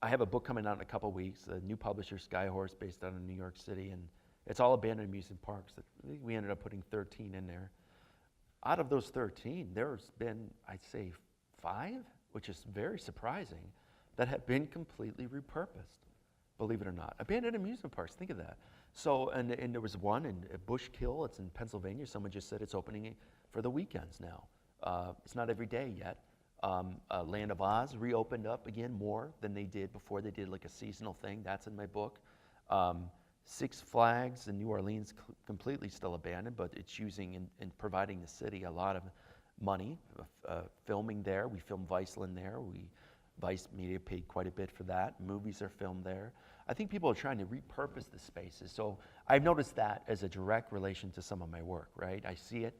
I have a book coming out in a couple of weeks, a new publisher, Skyhorse, based out of New York City, and it's all abandoned amusement parks. We ended up putting 13 in there. Out of those 13, there's been, I'd say, 5, which is very surprising, that have been completely repurposed, believe it or not. Abandoned amusement parks, think of that. So, and there was one in Bushkill, it's in Pennsylvania. Someone just said it's opening for the weekends now. It's not every day yet. Land of Oz reopened up again more than they did before. They did like a seasonal thing. That's in my book. Six Flags in New Orleans, completely still abandoned, but it's using and providing the city a lot of money. Filming there, we filmed Viceland there. Vice Media paid quite a bit for that. Movies are filmed there. I think people are trying to repurpose the spaces. So I've noticed that as a direct relation to some of my work, right? I see it.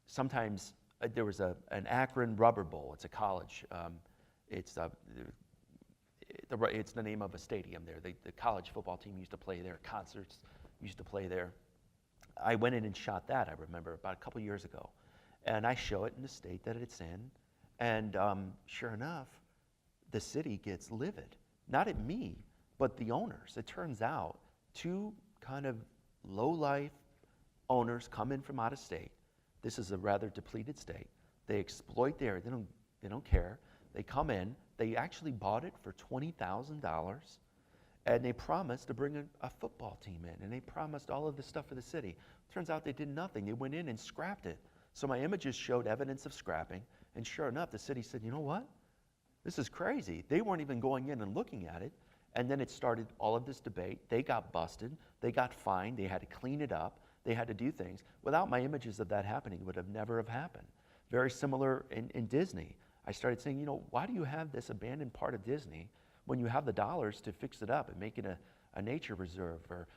Sometimes there was an Akron Rubber Bowl. It's a college. It's the name of a stadium there. The college football team used to play there. Concerts used to play there. I went in and shot that, I remember, about a couple years ago. And I show it in the state that it's in. And sure enough, the city gets livid. Not at me, but the owners. It turns out 2 kind of low-life owners come in from out of state. This is a rather depleted state. They exploit the area. They don't care. They come in. They actually bought it for $20,000, and they promised to bring a football team in, and they promised all of this stuff for the city. Turns out they did nothing. They went in and scrapped it. So my images showed evidence of scrapping, and sure enough, the city said, you know what? This is crazy. They weren't even going in and looking at it, and then it started all of this debate. They got busted. They got fined. They had to clean it up. They had to do things. Without my images of that happening, it would have never have happened. Very similar in Disney. I started saying, you know, why do you have this abandoned part of Disney when you have the dollars to fix it up and make it a nature reserve or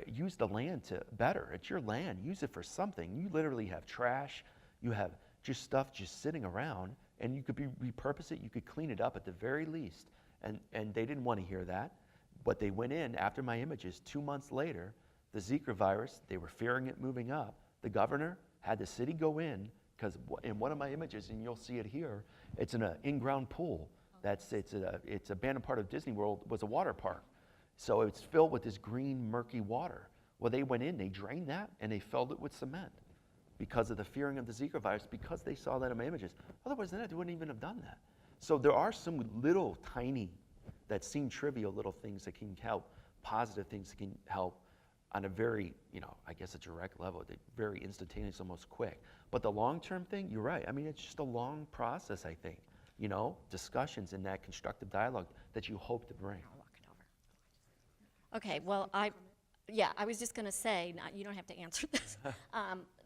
use the land to better? It's your land. Use it for something. You literally have trash. You have just stuff just sitting around, and you could repurpose it. You could clean it up at the very least. And they didn't want to hear that. But they went in after my images 2 months later. The Zika virus, they were fearing it moving up. The governor had the city go in, because in one of my images, and you'll see it here, it's in an in-ground pool. It's abandoned part of Disney World, was a water park. So it's filled with this green, murky water. Well, they went in, they drained that, and they filled it with cement because of the fearing of the Zika virus, because they saw that in my images. Otherwise than that, they wouldn't even have done that. So there are some little tiny, that seem trivial little things that can help, positive things that can help on a very, I guess a direct level, very instantaneous, almost quick. But the long-term thing, you're right. I mean, it's just a long process, I think. Discussions in that constructive dialogue that you hope to bring. Okay, well, Yeah, I was just gonna say, not, you don't have to answer this.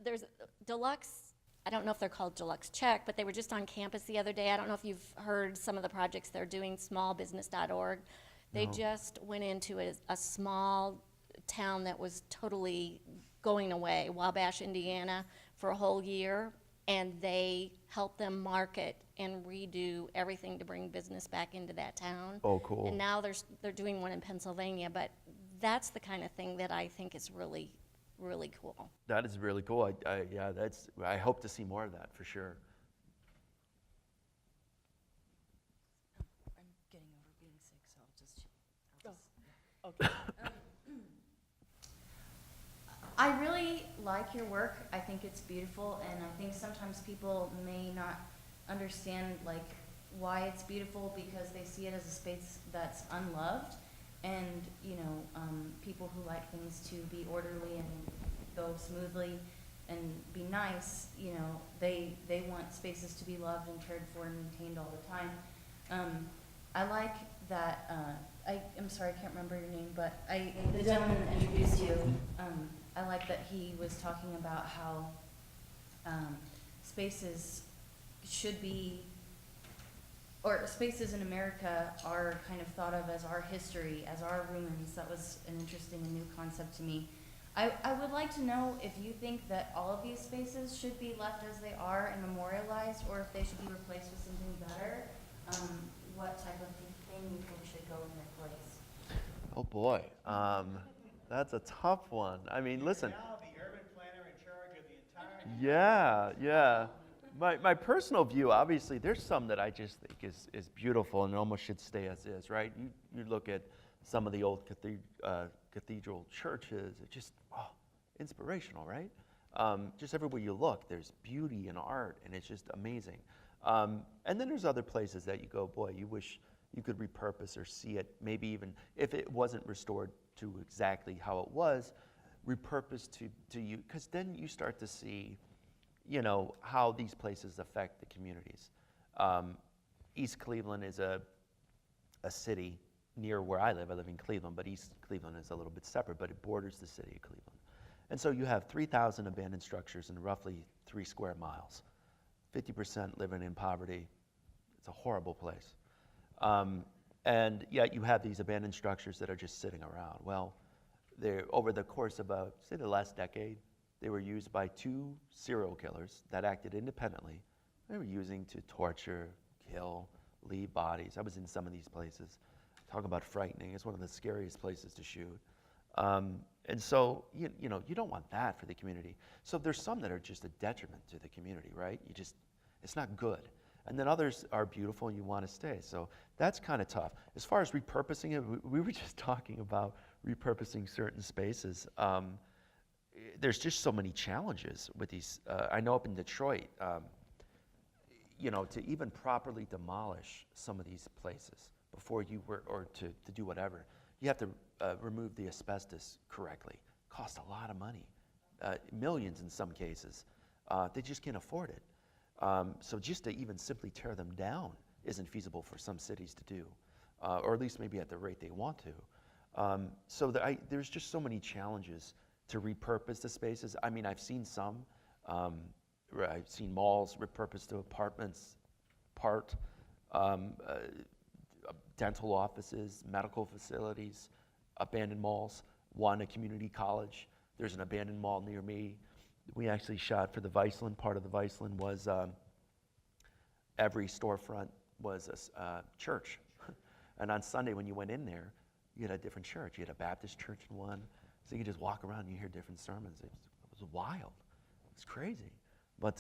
There's deluxe, I don't know if they're called deluxe check, but they were just on campus the other day. I don't know if you've heard some of the projects they're doing, smallbusiness.org. They No. just went into a small town that was totally going away, Wabash, Indiana, for a whole year, and they helped them market and redo everything to bring business back into that town. Oh, cool. And now they're doing one in Pennsylvania, but that's the kind of thing that I think is really, really cool. That is really cool. Yeah, I hope to see more of that for sure. I'm getting over being sick, so I'll just. I really like your work. I think it's beautiful, and I think sometimes people may not understand like why it's beautiful because they see it as a space that's unloved, and people who like things to be orderly and go smoothly and be nice, they want spaces to be loved and cared for and maintained all the time. I like that. I'm sorry, I can't remember your name, but the gentleman that introduced you. I like that he was talking about how spaces should be, or spaces in America are kind of thought of as our history, as our ruins. That was an interesting and new concept to me. I would like to know if you think that all of these spaces should be left as they are and memorialized, or if they should be replaced with something better. What type of thing you think should go in their place? Oh boy, that's a tough one. I mean, listen. Now the urban planner in charge of the entire. Yeah. My personal view, obviously, there's some that I just think is beautiful and almost should stay as is, right? You look at some of the old cathedral churches, it's just inspirational, right? Just everywhere you look, there's beauty and art, and it's just amazing. And then there's other places that you go, boy, you wish you could repurpose or see it, maybe even if it wasn't restored to exactly how it was, repurposed to you, because then you start to see, how these places affect the communities. East Cleveland is a city near where I live. I live in Cleveland, but East Cleveland is a little bit separate, but it borders the city of Cleveland. And so you have 3,000 abandoned structures in roughly 3 square miles. 50% living in poverty. It's a horrible place. And yet you have these abandoned structures that are just sitting around. Well, over the course of, say, the last decade, they were used by 2 serial killers that acted independently. They were using to torture, kill, leave bodies. I was in some of these places. Talk about frightening. It's one of the scariest places to shoot. And so, you don't want that for the community. So there's some that are just a detriment to the community, right? It's not good. And then others are beautiful and you want to stay. So that's kind of tough. As far as repurposing it, we were just talking about repurposing certain spaces. There's just so many challenges with these. I know up in Detroit, to even properly demolish some of these places before you were, or to do whatever, you have to remove the asbestos correctly. Costs a lot of money, millions in some cases. They just can't afford it. So just to even simply tear them down isn't feasible for some cities to do, or at least maybe at the rate they want to. So there's just so many challenges to repurpose the spaces. I mean, I've seen some. I've seen malls repurposed to apartments, dental offices, medical facilities, abandoned malls, a community college. There's an abandoned mall near me. We actually shot for the Viceland. Part of the Viceland was every storefront was a church. And on Sunday when you went in there, you had a different church. You had a Baptist church in one. So you could just walk around and you hear different sermons. It was wild. It's crazy. But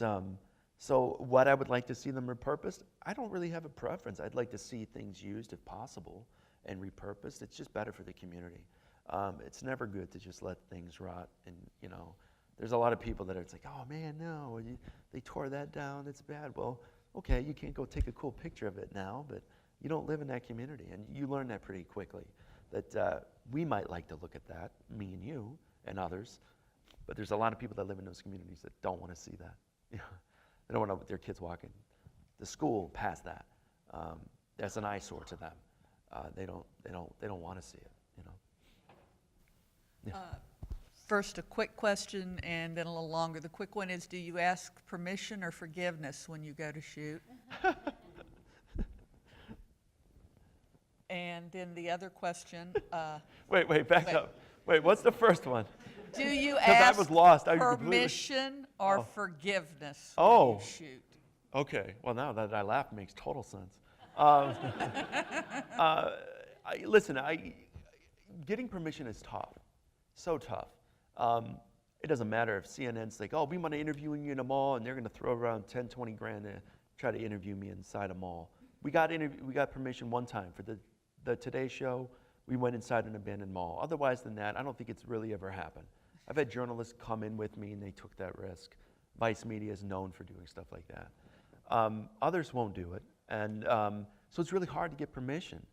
so what I would like to see them repurposed, I don't really have a preference. I'd like to see things used if possible and repurposed. It's just better for the community. It's never good to just let things rot. And, there's a lot of people that are, it's like, oh man, no, they tore that down, it's bad. Well, okay, you can't go take a cool picture of it now, but you don't live in that community. And you learn that pretty quickly, that we might like to look at that, me and you and others, but there's a lot of people that live in those communities that don't want to see that. They don't want their kids walking to school past that. That's an eyesore to them. They don't want to see it. First, a quick question, and then a little longer. The quick one is, do you ask permission or forgiveness when you go to shoot? And then the other question, Wait, back up. Wait, what's the first one? do you 'Cause I ask was lost. I completely- permission or forgiveness Oh. when you shoot? Okay, well, now that I laugh, it makes total sense. Listen, getting permission is tough, so tough. It doesn't matter if CNN's like, oh, we want to interview you in a mall, and they're going to throw around 10, 20 grand to try to interview me inside a mall. We got permission one time for the Today Show. We went inside an abandoned mall. Otherwise than that, I don't think it's really ever happened. I've had journalists come in with me, and they took that risk. Vice Media is known for doing stuff like that. Others won't do it, and so it's really hard to get permission.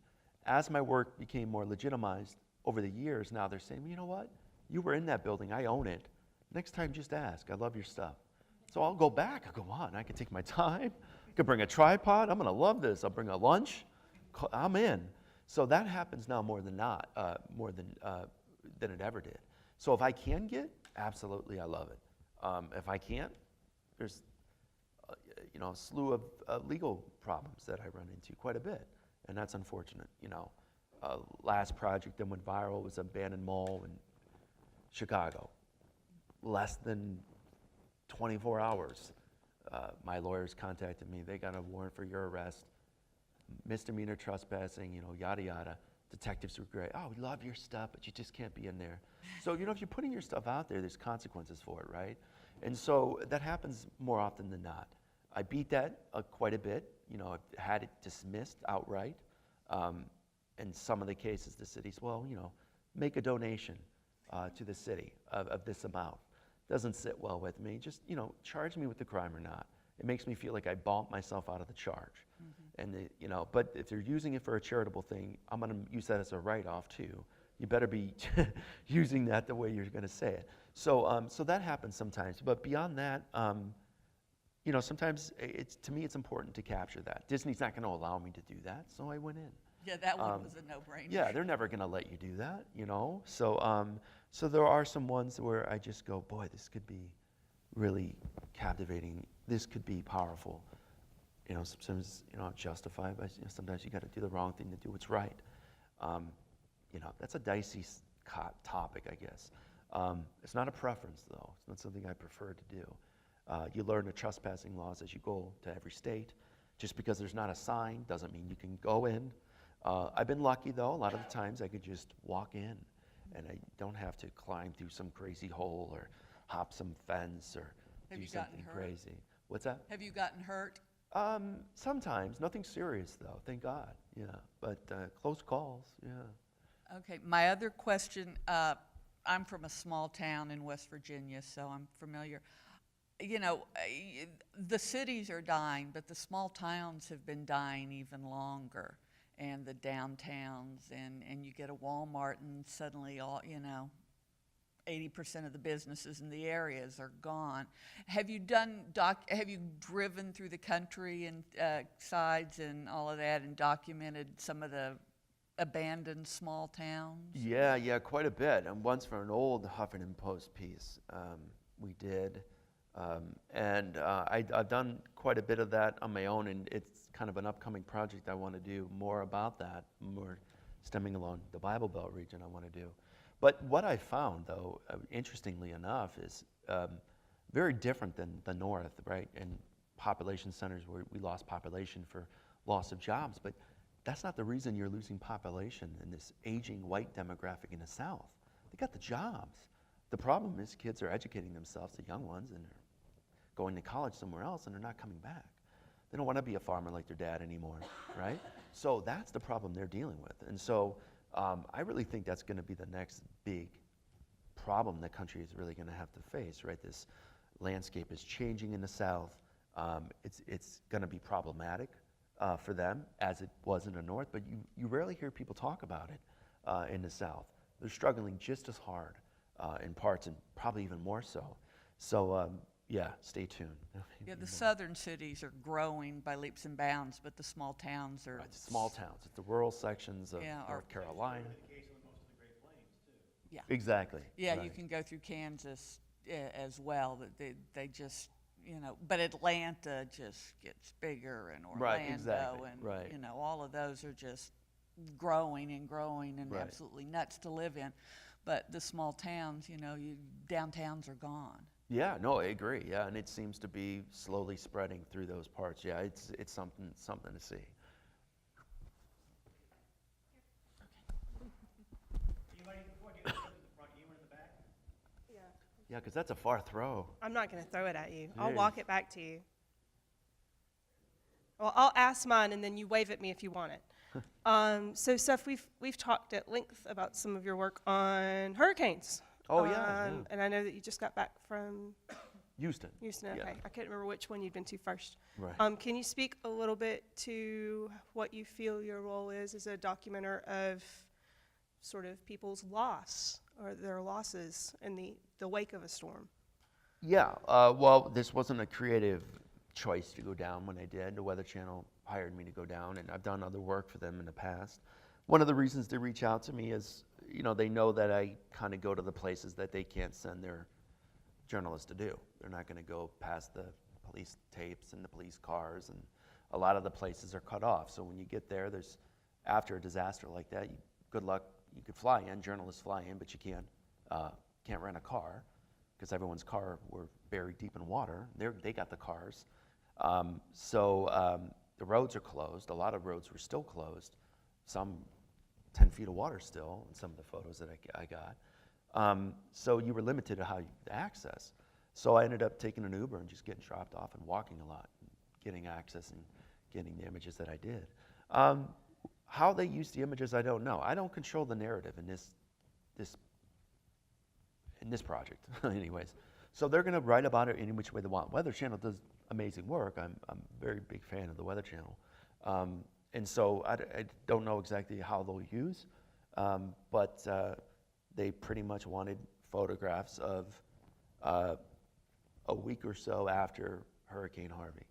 As my work became more legitimized over the years, now they're saying, you know what? You were in that building. I own it. Next time, just ask. I love your stuff. So I'll go back. I'll go on. I can take my time. I can bring a tripod. I'm going to love this. I'll bring a lunch. I'm in. So that happens now more than it ever did. So if I can get, absolutely, I love it. If I can't, there's a slew of legal problems that I run into quite a bit, and that's unfortunate. Last project that went viral was an abandoned mall in Chicago. Less than 24 hours, my lawyers contacted me. They got a warrant for your arrest, misdemeanor trespassing, yada yada. Detectives were great. Oh, we love your stuff, but you just can't be in there. So if you're putting your stuff out there, there's consequences for it, right? And so that happens more often than not. I beat that quite a bit. I've had it dismissed outright. In some of the cases, the city's, make a donation to the city of this amount. Doesn't sit well with me. Just, charge me with the crime or not. It makes me feel like I bought myself out of the charge. And, but if they're using it for a charitable thing, I'm going to use that as a write-off too. You better be using that the way you're going to say it. So, so that happens sometimes. But beyond that, sometimes to me it's important to capture that. Disney's not going to allow me to do that, so I went in. Yeah, that one was a no-brainer. Yeah, they're never going to let you do that, So, so there are some ones where I just go, boy, this could be really captivating. This could be powerful. Sometimes justified, but sometimes you got to do the wrong thing to do what's right. That's a dicey topic, I guess. It's not a preference, though. It's not something I prefer to do. You learn the trespassing laws as you go to every state. Just because there's not a sign doesn't mean you can go in. I've been lucky, though. A lot of the times I could just walk in, and I don't have to climb through some crazy hole or hop some fence or do something crazy. What's that? Have you gotten hurt? Sometimes. Nothing serious, though, thank God. Yeah, but close calls, yeah. Okay, my other question, I'm from a small town in West Virginia, so I'm familiar. The cities are dying, but the small towns have been dying even longer, and the downtowns, and you get a Walmart, and suddenly 80% of the businesses in the areas are gone. Have you have you driven through the country and sides and all of that and documented some of the abandoned small towns? Yeah, quite a bit. And once for an old Huffington Post piece, we did. I've done quite a bit of that on my own, and it's kind of an upcoming project I want to do more about that, more stemming along the Bible Belt region I want to do. But what I found, though, interestingly enough, is very different than the North, right? And population centers where we lost population for loss of jobs, but that's not the reason you're losing population in this aging white demographic in the South. They got the jobs. The problem is kids are educating themselves, the young ones, and they're going to college somewhere else, and they're not coming back. They don't want to be a farmer like their dad anymore, right? So that's the problem they're dealing with. And so I really think that's going to be the next big problem the country is really going to have to face, right? This landscape is changing in the South. It's going to be problematic for them, as it was in the North, but you rarely hear people talk about it in the South. They're struggling just as hard in parts, and probably even more so. So, yeah, stay tuned. Yeah, the southern cities are growing by leaps and bounds, but the small towns are... Right, small towns. It's the rural sections of North Carolina. Yeah. Exactly. Yeah, you right. can go through Kansas as well, but they just, but Atlanta just gets bigger, and Orlando, Right, exactly, and, right. all of those are just growing and growing and Right. absolutely nuts to live in. But the small towns, downtowns are gone. Yeah, no, I agree. Yeah, and it seems to be slowly spreading through those parts. Yeah, it's something to see. Yeah, because that's a far throw. I'm not going to throw it at you. It I'll is. walk it back to you. Well, I'll ask mine, and then you wave at me if you want it. So, Seph, we've talked at length about some of your work on hurricanes. Oh, yeah. And I know that you just got back from Houston. Houston. Okay, Yeah. I can't remember which one you'd been to first. Right. Can you speak a little bit to what you feel your role is as a documenter of sort of people's loss or their losses in the wake of a storm? Yeah, well, this wasn't a creative choice to go down when I did. The Weather Channel hired me to go down, and I've done other work for them in the past. One of the reasons they reach out to me is, they know that I kind of go to the places that they can't send their journalists to do. They're not going to go past the police tapes and the police cars, and a lot of the places are cut off. So when you get there, after a disaster like that, good luck. You could fly in, journalists fly in, but you can't rent a car because everyone's car were buried deep in water. They got the cars. So the roads are closed. A lot of roads were still closed. Some 10 feet of water still in some of the photos that I got. So you were limited to how you access. So I ended up taking an Uber and just getting dropped off and walking a lot, getting access and getting the images that I did. How they use the images, I don't know. I don't control the narrative in this project, anyways. So they're going to write about it any which way they want. Weather Channel does amazing work. I'm a very big fan of the Weather Channel. And so I don't know exactly how they'll use, but they pretty much wanted photographs of a week or so after Hurricane Harvey.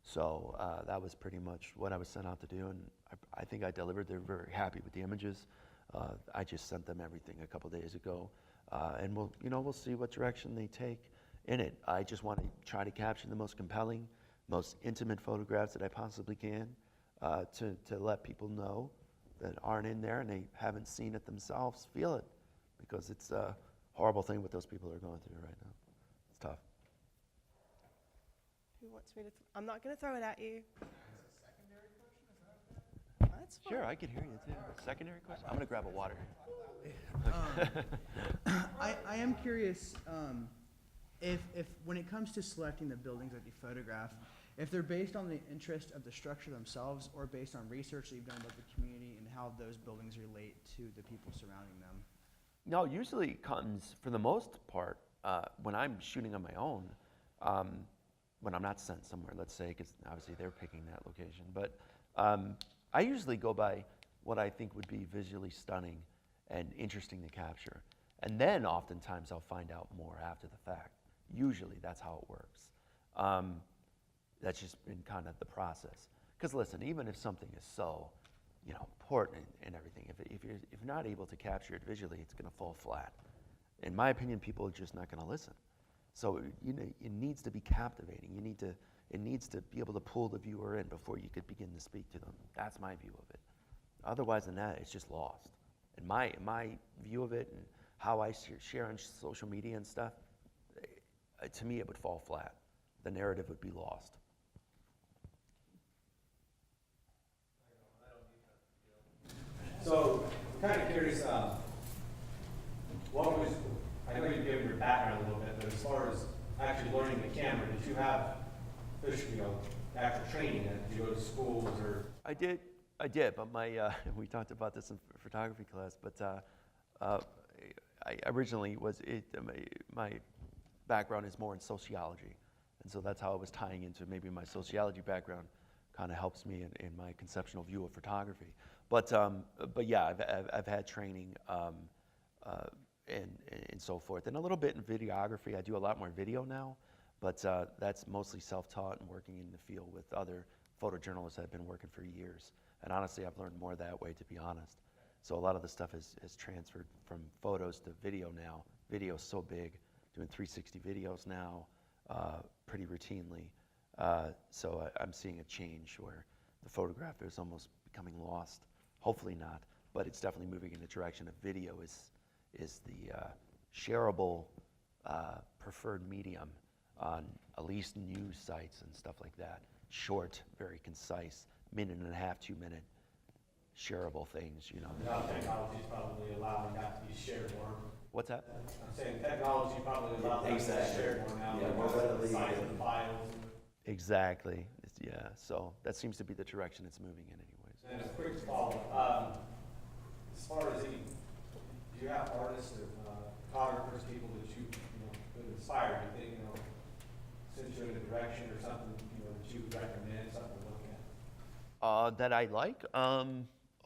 So that was pretty much what I was sent out to do, and I think I delivered. They're very happy with the images. I just sent them everything a couple days ago, and we'll see what direction they take in it. I just want to try to capture the most compelling, most intimate photographs that I possibly can to let people know that aren't in there and they haven't seen it themselves feel it, because it's a horrible thing what those people are going through right now. It's tough. Who wants me to? I'm not going to throw it at you. That's fine. Sure, I can hear you too. Secondary question? I'm going to grab a water. I am curious if when it comes to selecting the buildings that you photograph, if they're based on the interest of the structure themselves or based on research that you've done about the community and how those buildings relate to the people surrounding them. No, usually it comes, for the most part, when I'm shooting on my own, when I'm not sent somewhere, let's say, because obviously they're picking that location. But I usually go by what I think would be visually stunning and interesting to capture. And then oftentimes I'll find out more after the fact. Usually that's how it works. That's just been kind of the process. Because listen, even if something is so, important and everything, if you're not able to capture it visually, it's going to fall flat. In my opinion, people are just not going to listen. So it needs to be captivating. It needs to be able to pull the viewer in before you could begin to speak to them. That's my view of it. Otherwise than that, it's just lost. And my view of it and how I share on social media and stuff, to me it would fall flat. The narrative would be lost. So, kind of curious, I know you've given your background a little bit, but as far as actually learning the camera, did you have actual training? Did you go to schools or? I did, but we talked about this in photography class, but I originally my background is more in sociology, and so that's how I was tying into maybe my sociology background kind of helps me in my conceptual view of photography. But yeah, I've had training and so forth, and a little bit in videography. I do a lot more video now, but that's mostly self-taught and working in the field with other photojournalists that have been working for years. And honestly, I've learned more that way, to be honest. So a lot of the stuff has transferred from photos to video now. Video's so big, doing 360 videos now pretty routinely. So I'm seeing a change where the photograph is almost becoming lost. Hopefully not, but it's definitely moving in the direction of video is the shareable preferred medium on at least news sites and stuff like that. Short, very concise, minute and a half, 2 minute shareable things, you know. Now technology is probably allowing that to be shared more. What's that? I'm saying technology probably allows that to be shared more now. Yeah, because of the size of the files. Exactly. Yeah, so that seems to be the direction it's moving in anyways. And a quick follow-up. As far as do you have artists or photographers, people that you know would inspire, you think, send you in a direction or something, that you would recommend, something to look at? That I like?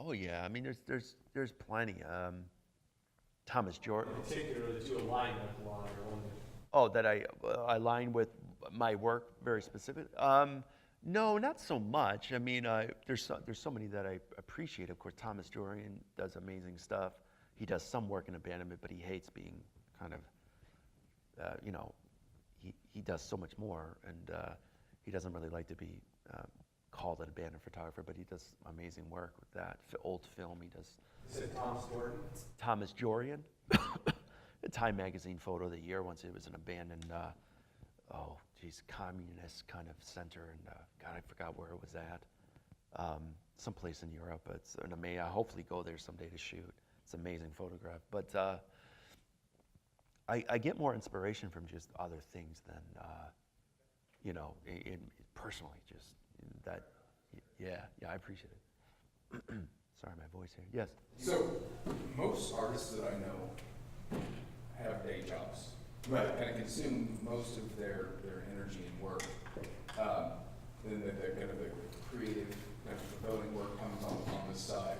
Oh yeah, I mean there's plenty. Thomas Jordan. In particular, that you align with a lot, or one that. Oh, that I align with my work very specific. No, not so much. I mean, there's so many that I appreciate. Of course, Thomas Jordan does amazing stuff. He does some work in abandonment, but he hates being kind of, he does so much more, and he doesn't really like to be called an abandoned photographer, but he does amazing work with that. Old film, he does. Is it Thomas Jordan? Thomas Jordan. The Time Magazine photo of the year once it was an abandoned, communist kind of center, and God, I forgot where it was at. Someplace in Europe. It's an amazing. I'll hopefully go there someday to shoot. It's an amazing photograph. But I get more inspiration from just other things than, personally, just that. Yeah, I appreciate it. Sorry, my voice here. Yes. So, most artists that I know have day jobs. Right. Kind of consume most of their energy and work. Then the kind of the creative, kind of fulfilling work comes on the side.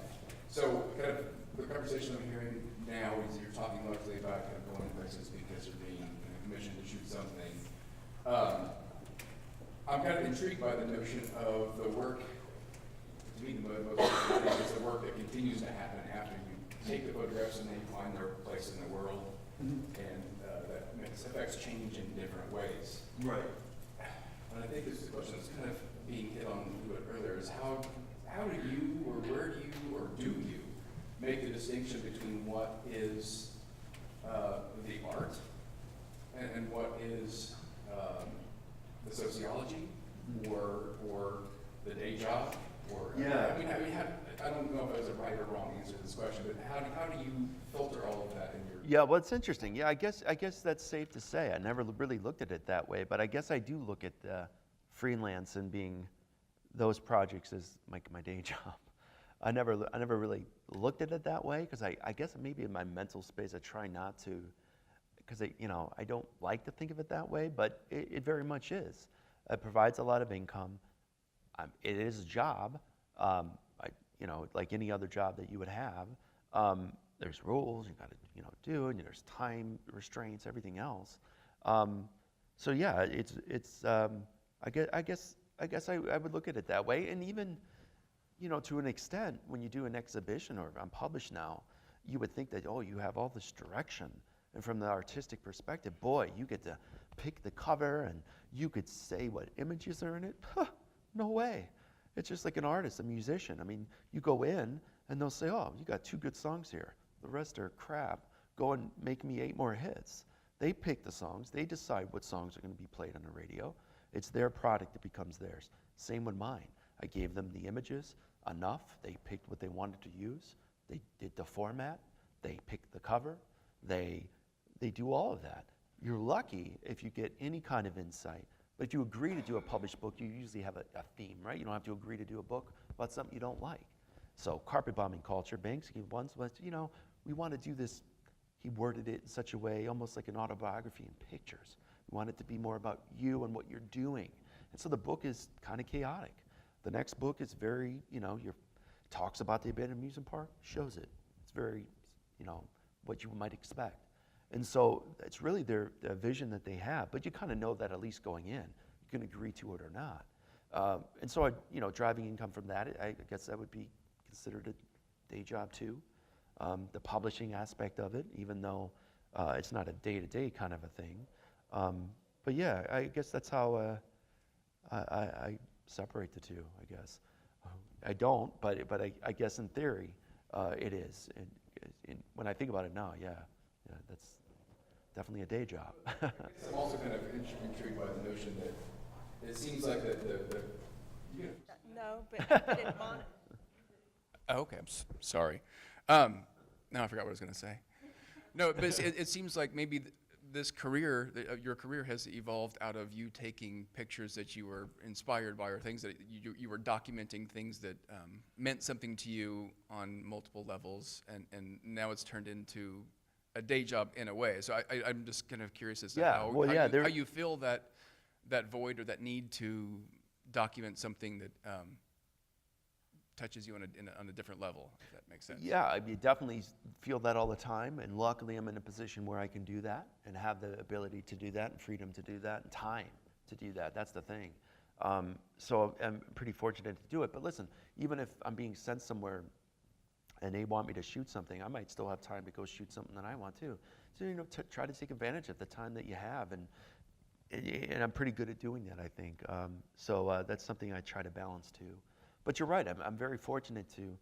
So, kind of the conversation I'm hearing now is you're talking largely about kind of going to places because you're being commissioned to shoot something. I'm kind of intrigued by the notion of the work. To me, the most important thing is the work that continues to happen after you take the photographs and they find their place in the world, and that affects change in different ways. Right. And I think this is the question that's kind of being hit on a little bit earlier: is how do you, or where do you, or do you make the distinction between what is the art and what is the sociology, or the day job, or Yeah. I mean, I don't know if there's a right or wrong answer to this question, but how do you filter all of that in your? Yeah, well, it's interesting. Yeah, I guess that's safe to say. I never really looked at it that way, but I guess I do look at freelance and being those projects as my day job. I never really looked at it that way because I guess maybe in my mental space I try not to, because I don't like to think of it that way, but it very much is. It provides a lot of income. It is a job, like any other job that you would have. There's rules you got to do, and there's time restraints, everything else. So yeah, it's I guess I would look at it that way, and even to an extent, when you do an exhibition or I'm published now, you would think that you have all this direction, and from the artistic perspective, boy, you get to pick the cover and you could say what images are in it. No way. It's just like an artist, a musician. I mean, you go in and they'll say, oh, you got 2 good songs here. The rest are crap. Go and make me 8 more hits. They pick the songs. They decide what songs are going to be played on the radio. It's their product that becomes theirs. Same with mine. I gave them the images enough. They picked what they wanted to use. They did the format. They picked the cover. They do all of that. You're lucky if you get any kind of insight. But if you agree to do a published book, you usually have a theme, right? You don't have to agree to do a book about something you don't like. So carpet bombing culture, Banksy once was, we want to do this. He worded it in such a way, almost like an autobiography in pictures. We want it to be more about you and what you're doing. And so the book is kind of chaotic. The next book is very, talks about the abandoned amusement park, shows it. It's very, what you might expect. And so it's really the vision that they have, but you kind of know that at least going in, you can agree to it or not. And so, driving income from that, I guess that would be considered a day job too. the publishing aspect of it, even though it's not a day-to-day kind of a thing. But yeah, I guess that's how I separate the two, I guess. I don't, but I guess in theory, it is. And when I think about it now, yeah, that's definitely a day job. I'm also kind of intrigued by the notion that it seems like the No, but I didn't want it. Oh, okay, I'm sorry. Now I forgot what I was going to say. No, but it seems like maybe this career, your career has evolved out of you taking pictures that you were inspired by, or things that you were documenting things that meant something to you on multiple levels, and now it's turned into a day job in a way. So I'm just kind of curious as to how you feel that void or that need to document something that touches you on a different level, if that makes sense. Yeah, I definitely feel that all the time, and luckily I'm in a position where I can do that and have the ability to do that and freedom to do that and time to do that. That's the thing. So I'm pretty fortunate to do it. But listen, even if I'm being sent somewhere and they want me to shoot something, I might still have time to go shoot something that I want to. So, try to take advantage of the time that you have, and I'm pretty good at doing that, I think. So that's something I try to balance too. But you're right, I'm very fortunate to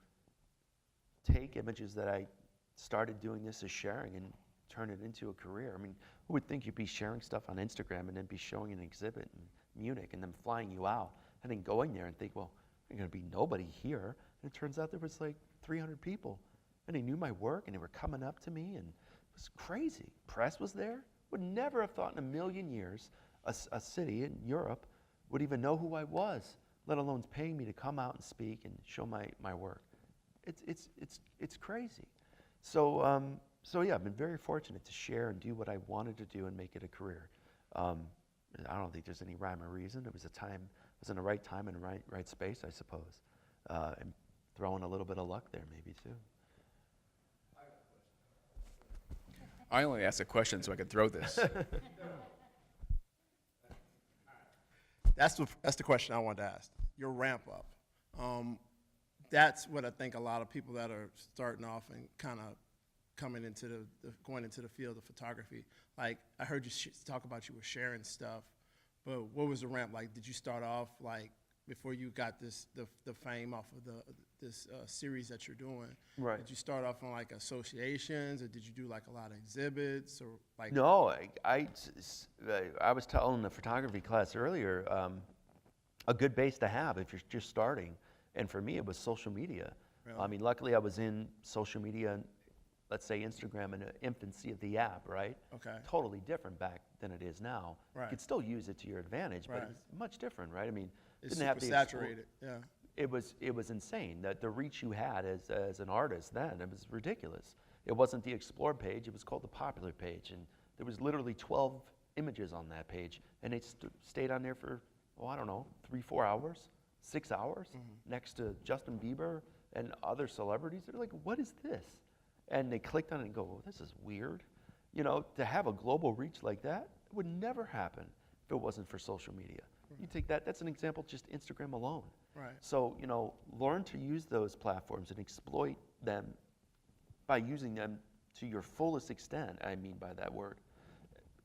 take images that I started doing this as sharing and turn it into a career. I mean, who would think you'd be sharing stuff on Instagram and then be showing an exhibit in Munich and then flying you out and then going there and think, well, there's going to be nobody here. And it turns out there was like 300 people, and they knew my work and they were coming up to me, and it was crazy. Press was there. Would never have thought in a million years a city in Europe would even know who I was, let alone paying me to come out and speak and show my work. It's crazy. So yeah, I've been very fortunate to share and do what I wanted to do and make it a career. I don't think there's any rhyme or reason. It was in the right time and right space, I suppose. And throwing a little bit of luck there maybe too. I only asked a question so I could throw this. That's the question I wanted to ask. Your ramp up. That's what I think a lot of people that are starting off and kind of coming into going into the field of photography. Like, I heard you talk about you were sharing stuff, but what was the ramp like? Did you start off like before you got the fame off of this series that you're doing? Right. Did you start off on like associations, or did you do like a lot of exhibits, or like? No, I was telling the photography class earlier, a good base to have if you're just starting, and for me it was social media. Really? I mean, luckily I was in social media, let's say Instagram, in the infancy of the app, right? Okay. Totally different back than it is now. Right. You could still use it to your advantage, Right. but it's much different, right? I mean, It's didn't have super the saturated. Yeah. It was insane. The reach you had as an artist then, it was ridiculous. It wasn't the Explore page, it was called the Popular page, and there was literally 12 images on that page, and they stayed on there for, I don't know, 3-4 hours, 6 hours, next to Justin Bieber and other celebrities. They're like, what is this? And they clicked on it and go, well, this is weird. To have a global reach like that, it would never happen if it wasn't for social media. You take that's an example, just Instagram alone. Right. So, learn to use those platforms and exploit them by using them to your fullest extent, I mean by that word,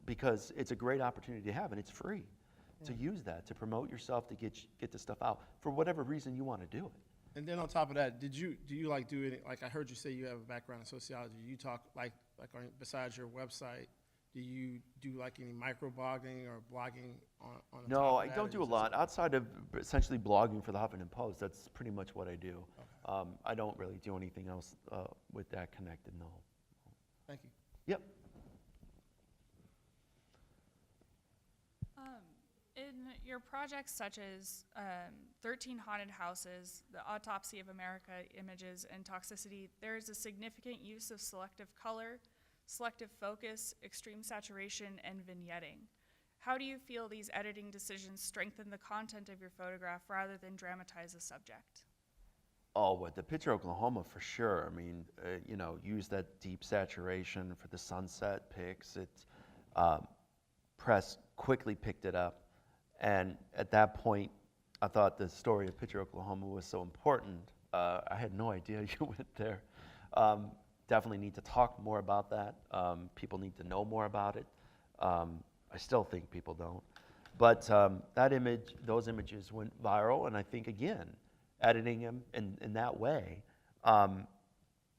because it's a great opportunity to have, and it's free to use that, to promote yourself, to get the stuff out for whatever reason you want to do it. And then on top of that, do you like do any, like I heard you say you have a background in sociology. Do you talk like besides your website, do you do like any microblogging or blogging on the No, top of I that, don't or do a is it lot outside of essentially blogging for the Huffington Post. That's pretty much what I do. Okay. I don't really do anything else with that connected, no. Thank you. Yep. In your projects such as 13 Haunted Houses, the Autopsy of America images, and Toxicity, there is a significant use of selective color, selective focus, extreme saturation, and vignetting. How do you feel these editing decisions strengthen the content of your photograph rather than dramatize the subject? Oh, with the picture Oklahoma, for sure. I mean, use that deep saturation for the sunset pics. Press quickly picked it up. And at that point, I thought the story of Picture Oklahoma was so important. I had no idea you went there. definitely need to talk more about that. People need to know more about it. I still think people don't. But those images went viral, and I think, again, editing them in that way, I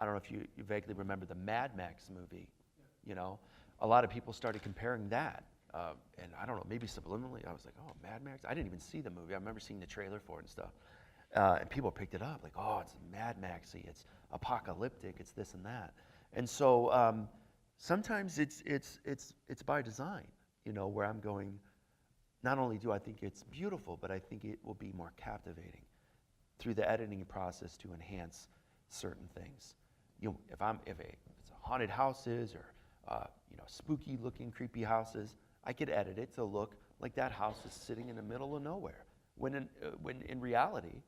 don't know if you vaguely remember the Mad Max movie, you know? A lot of people started comparing that, and I don't know, maybe subliminally, I was like, oh, Mad Max? I didn't even see the movie. I remember seeing the trailer for it and stuff. And people picked it up, like, oh, it's Mad Maxy, it's apocalyptic, it's this and that. And so sometimes it's by design, you know, where I'm going, not only do I think it's beautiful, but I think it will be more captivating through the editing process to enhance certain things. You know, if it's a haunted houses or you know, spooky looking, creepy houses, I could edit it to look like that house is sitting in the middle of nowhere. When in reality,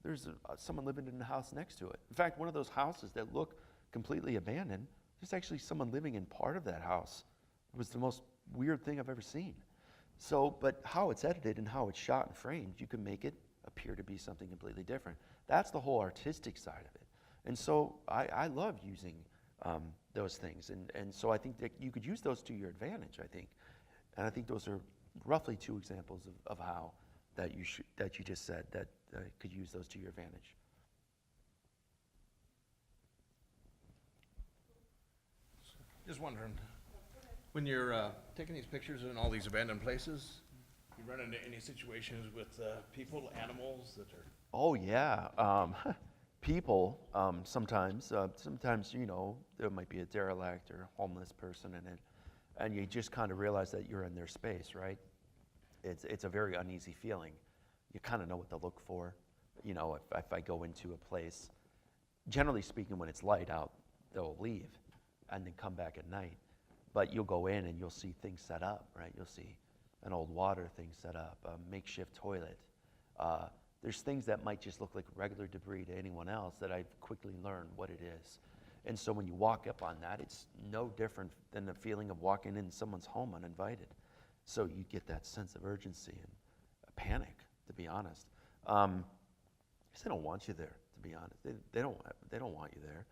there's someone living in the house next to it. In fact, one of those houses that look completely abandoned, there's actually someone living in part of that house. It was the most weird thing I've ever seen. So, but how it's edited and how it's shot and framed, you can make it appear to be something completely different. That's the whole artistic side of it. And so I love using those things. And so I think that you could use those to your advantage, I think. And I think those are roughly two examples of how that you just said that could use those to your advantage. Just wondering, when you're taking these pictures in all these abandoned places, you run into any situations with people, animals that are... Oh, yeah. People, sometimes, you know, there might be a derelict or homeless person in it, and you just kind of realize that you're in their space, right? It's a very uneasy feeling. You kind of know what to look for. You know, if I go into a place, generally speaking, when it's light out, they'll leave and then come back at night. But you'll go in and you'll see things set up, right? You'll see an old water thing set up, a makeshift toilet. There's things that might just look like regular debris to anyone else that I've quickly learned what it is. And so when you walk up on that, it's no different than the feeling of walking in someone's home uninvited. So you get that sense of urgency and a panic, to be honest. Because they don't want you there, to be honest. They don't want you there.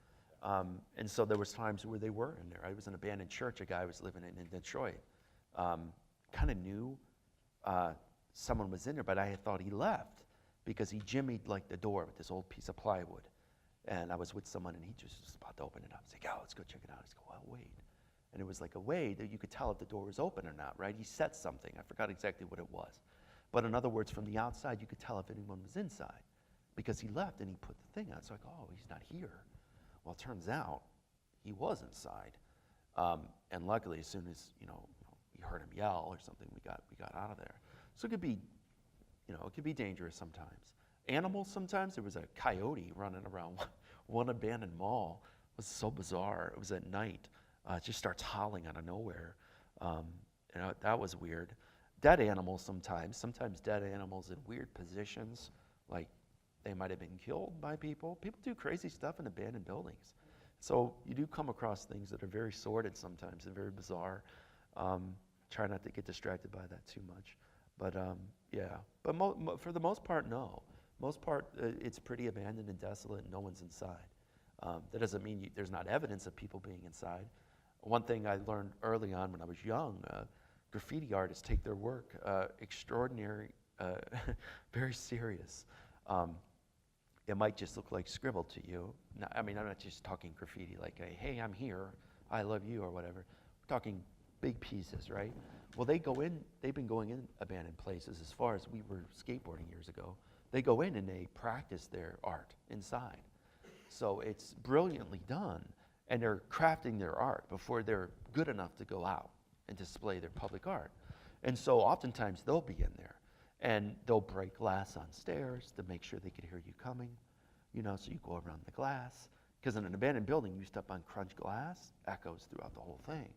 And so there was times where they were in there. I was in an abandoned church a guy was living in Detroit. Kind of knew someone was in there, but I had thought he left because he jimmied like the door with this old piece of plywood. And I was with someone and he just was about to open it up. I was like, oh, let's go check it out. He's like, well, wait. And it was like a way that you could tell if the door was open or not, right? He said something. I forgot exactly what it was. But in other words, from the outside, you could tell if anyone was inside because he left and he put the thing out. So like, oh, he's not here. Well, it turns out he was inside. And luckily, as soon as, you know, we heard him yell or something, we got out of there. So it could be, you know, it could be dangerous sometimes. Animals sometimes. There was a coyote running around one abandoned mall. It was so bizarre. It was at night. It just starts howling out of nowhere. You know, that was weird. Dead animals sometimes dead animals in weird positions, like they might have been killed by people. People do crazy stuff in abandoned buildings. So you do come across things that are very sordid sometimes and very bizarre. Try not to get distracted by that too much. But yeah, but for the most part, no. Most part, it's pretty abandoned and desolate and no one's inside. That doesn't mean there's not evidence of people being inside. One thing I learned early on when I was young, graffiti artists take their work extraordinary, very serious. It might just look like scribbled to you. I mean, I'm not just talking graffiti like, hey, I'm here, I love you, or whatever. We're talking big pieces, right? Well, they've been going in abandoned places as far as we were skateboarding years ago. They go in and they practice their art inside. So it's brilliantly done, and they're crafting their art before they're good enough to go out and display their public art. And so oftentimes they'll be in there, and they'll break glass on stairs to make sure they can hear you coming, you know, so you go around the glass. Because in an abandoned building, you step on crunch glass, echoes throughout the whole thing.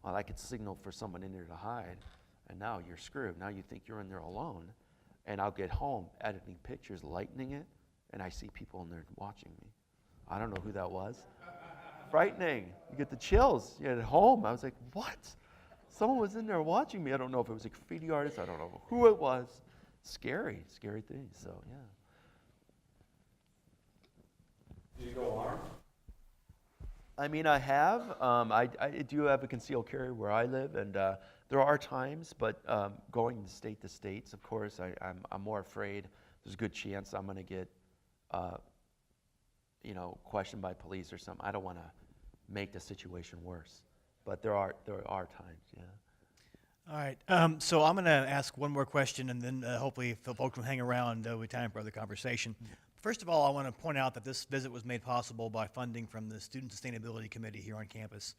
Well, I could signal for someone in there to hide, and now you're screwed. Now you think you're in there alone, and I'll get home editing pictures, lightening it, and I see people in there watching me. I don't know who that was. Frightening. You get the chills. You're at home. I was like, what? Someone was in there watching me. I don't know if it was a graffiti artist. I don't know who it was. Scary thing. So, yeah. Did you go armed? I mean, I have. I do have a concealed carry where I live, and there are times, but going state to states, of course, I'm more afraid. There's a good chance I'm going to get, questioned by police or something. I don't want to make the situation worse, but there are times, yeah. All right, so I'm going to ask one more question, and then hopefully if folks will hang around, we have time for other conversation. First of all, I want to point out that this visit was made possible by funding from the Student Sustainability Committee here on campus,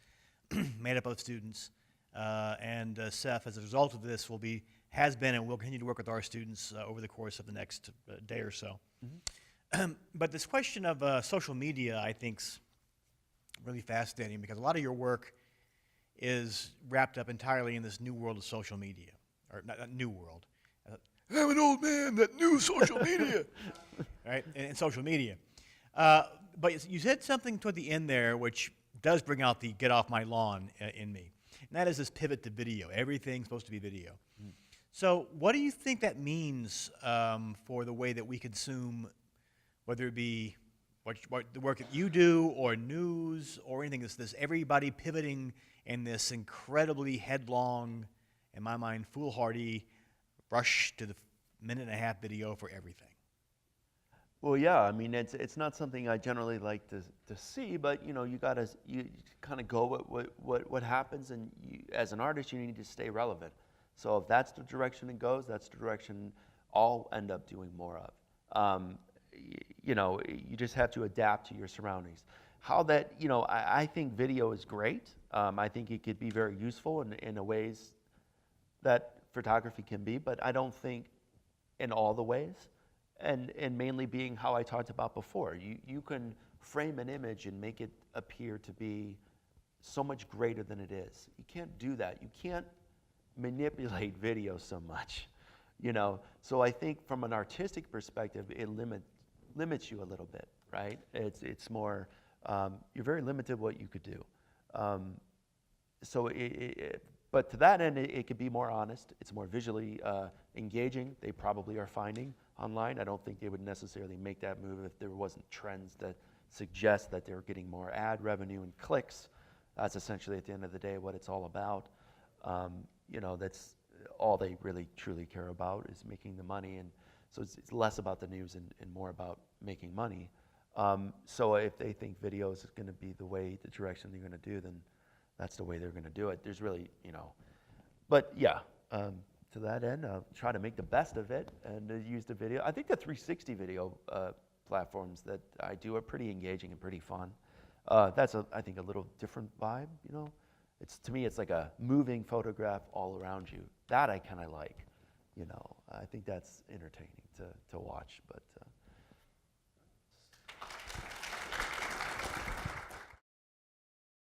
made up of students. And Seph, as a result of this, has been and will continue to work with our students over the course of the next day or so. But this question of social media, I think, is really fascinating because a lot of your work is wrapped up entirely in this new world of social media, or not new world. I'm an old man that knew social media, right? And social media. But you said something toward the end there, which does bring out the get off my lawn in me. And that is this pivot to video. Everything's supposed to be video. So what do you think that means for the way that we consume, whether it be what the work that you do or news or anything, this everybody pivoting in this incredibly headlong, in my mind, foolhardy rush to the minute-and-a-half video for everything? Well, yeah, I mean, it's not something I generally like to see, but you kind of go what happens, and as an artist, you need to stay relevant. So if that's the direction it goes, that's the direction I'll end up doing more of. You just have to adapt to your surroundings. How that, I think video is great. I think it could be very useful in the ways that photography can be, but I don't think in all the ways. And mainly being how I talked about before. You can frame an image and make it appear to be so much greater than it is. You can't do that. You can't manipulate video so much, So I think from an artistic perspective, it limits you a little bit, right? It's more, you're very limited what you could do. But to that end, it could be more honest. It's more visually engaging. They probably are finding online. I don't think they would necessarily make that move if there wasn't trends that suggest that they're getting more ad revenue and clicks. That's essentially, at the end of the day, what it's all about. That's all they really truly care about is making the money. And so it's less about the news and more about making money. So if they think video is going to be the direction they're going to do, then that's the way they're going to do it. There's really, but yeah, to that end, try to make the best of it and use the video. I think the 360 video platforms that I do are pretty engaging and pretty fun. That's, I think, a little different vibe, To me, it's like a moving photograph all around you. That I kind of like, I think that's entertaining to watch, but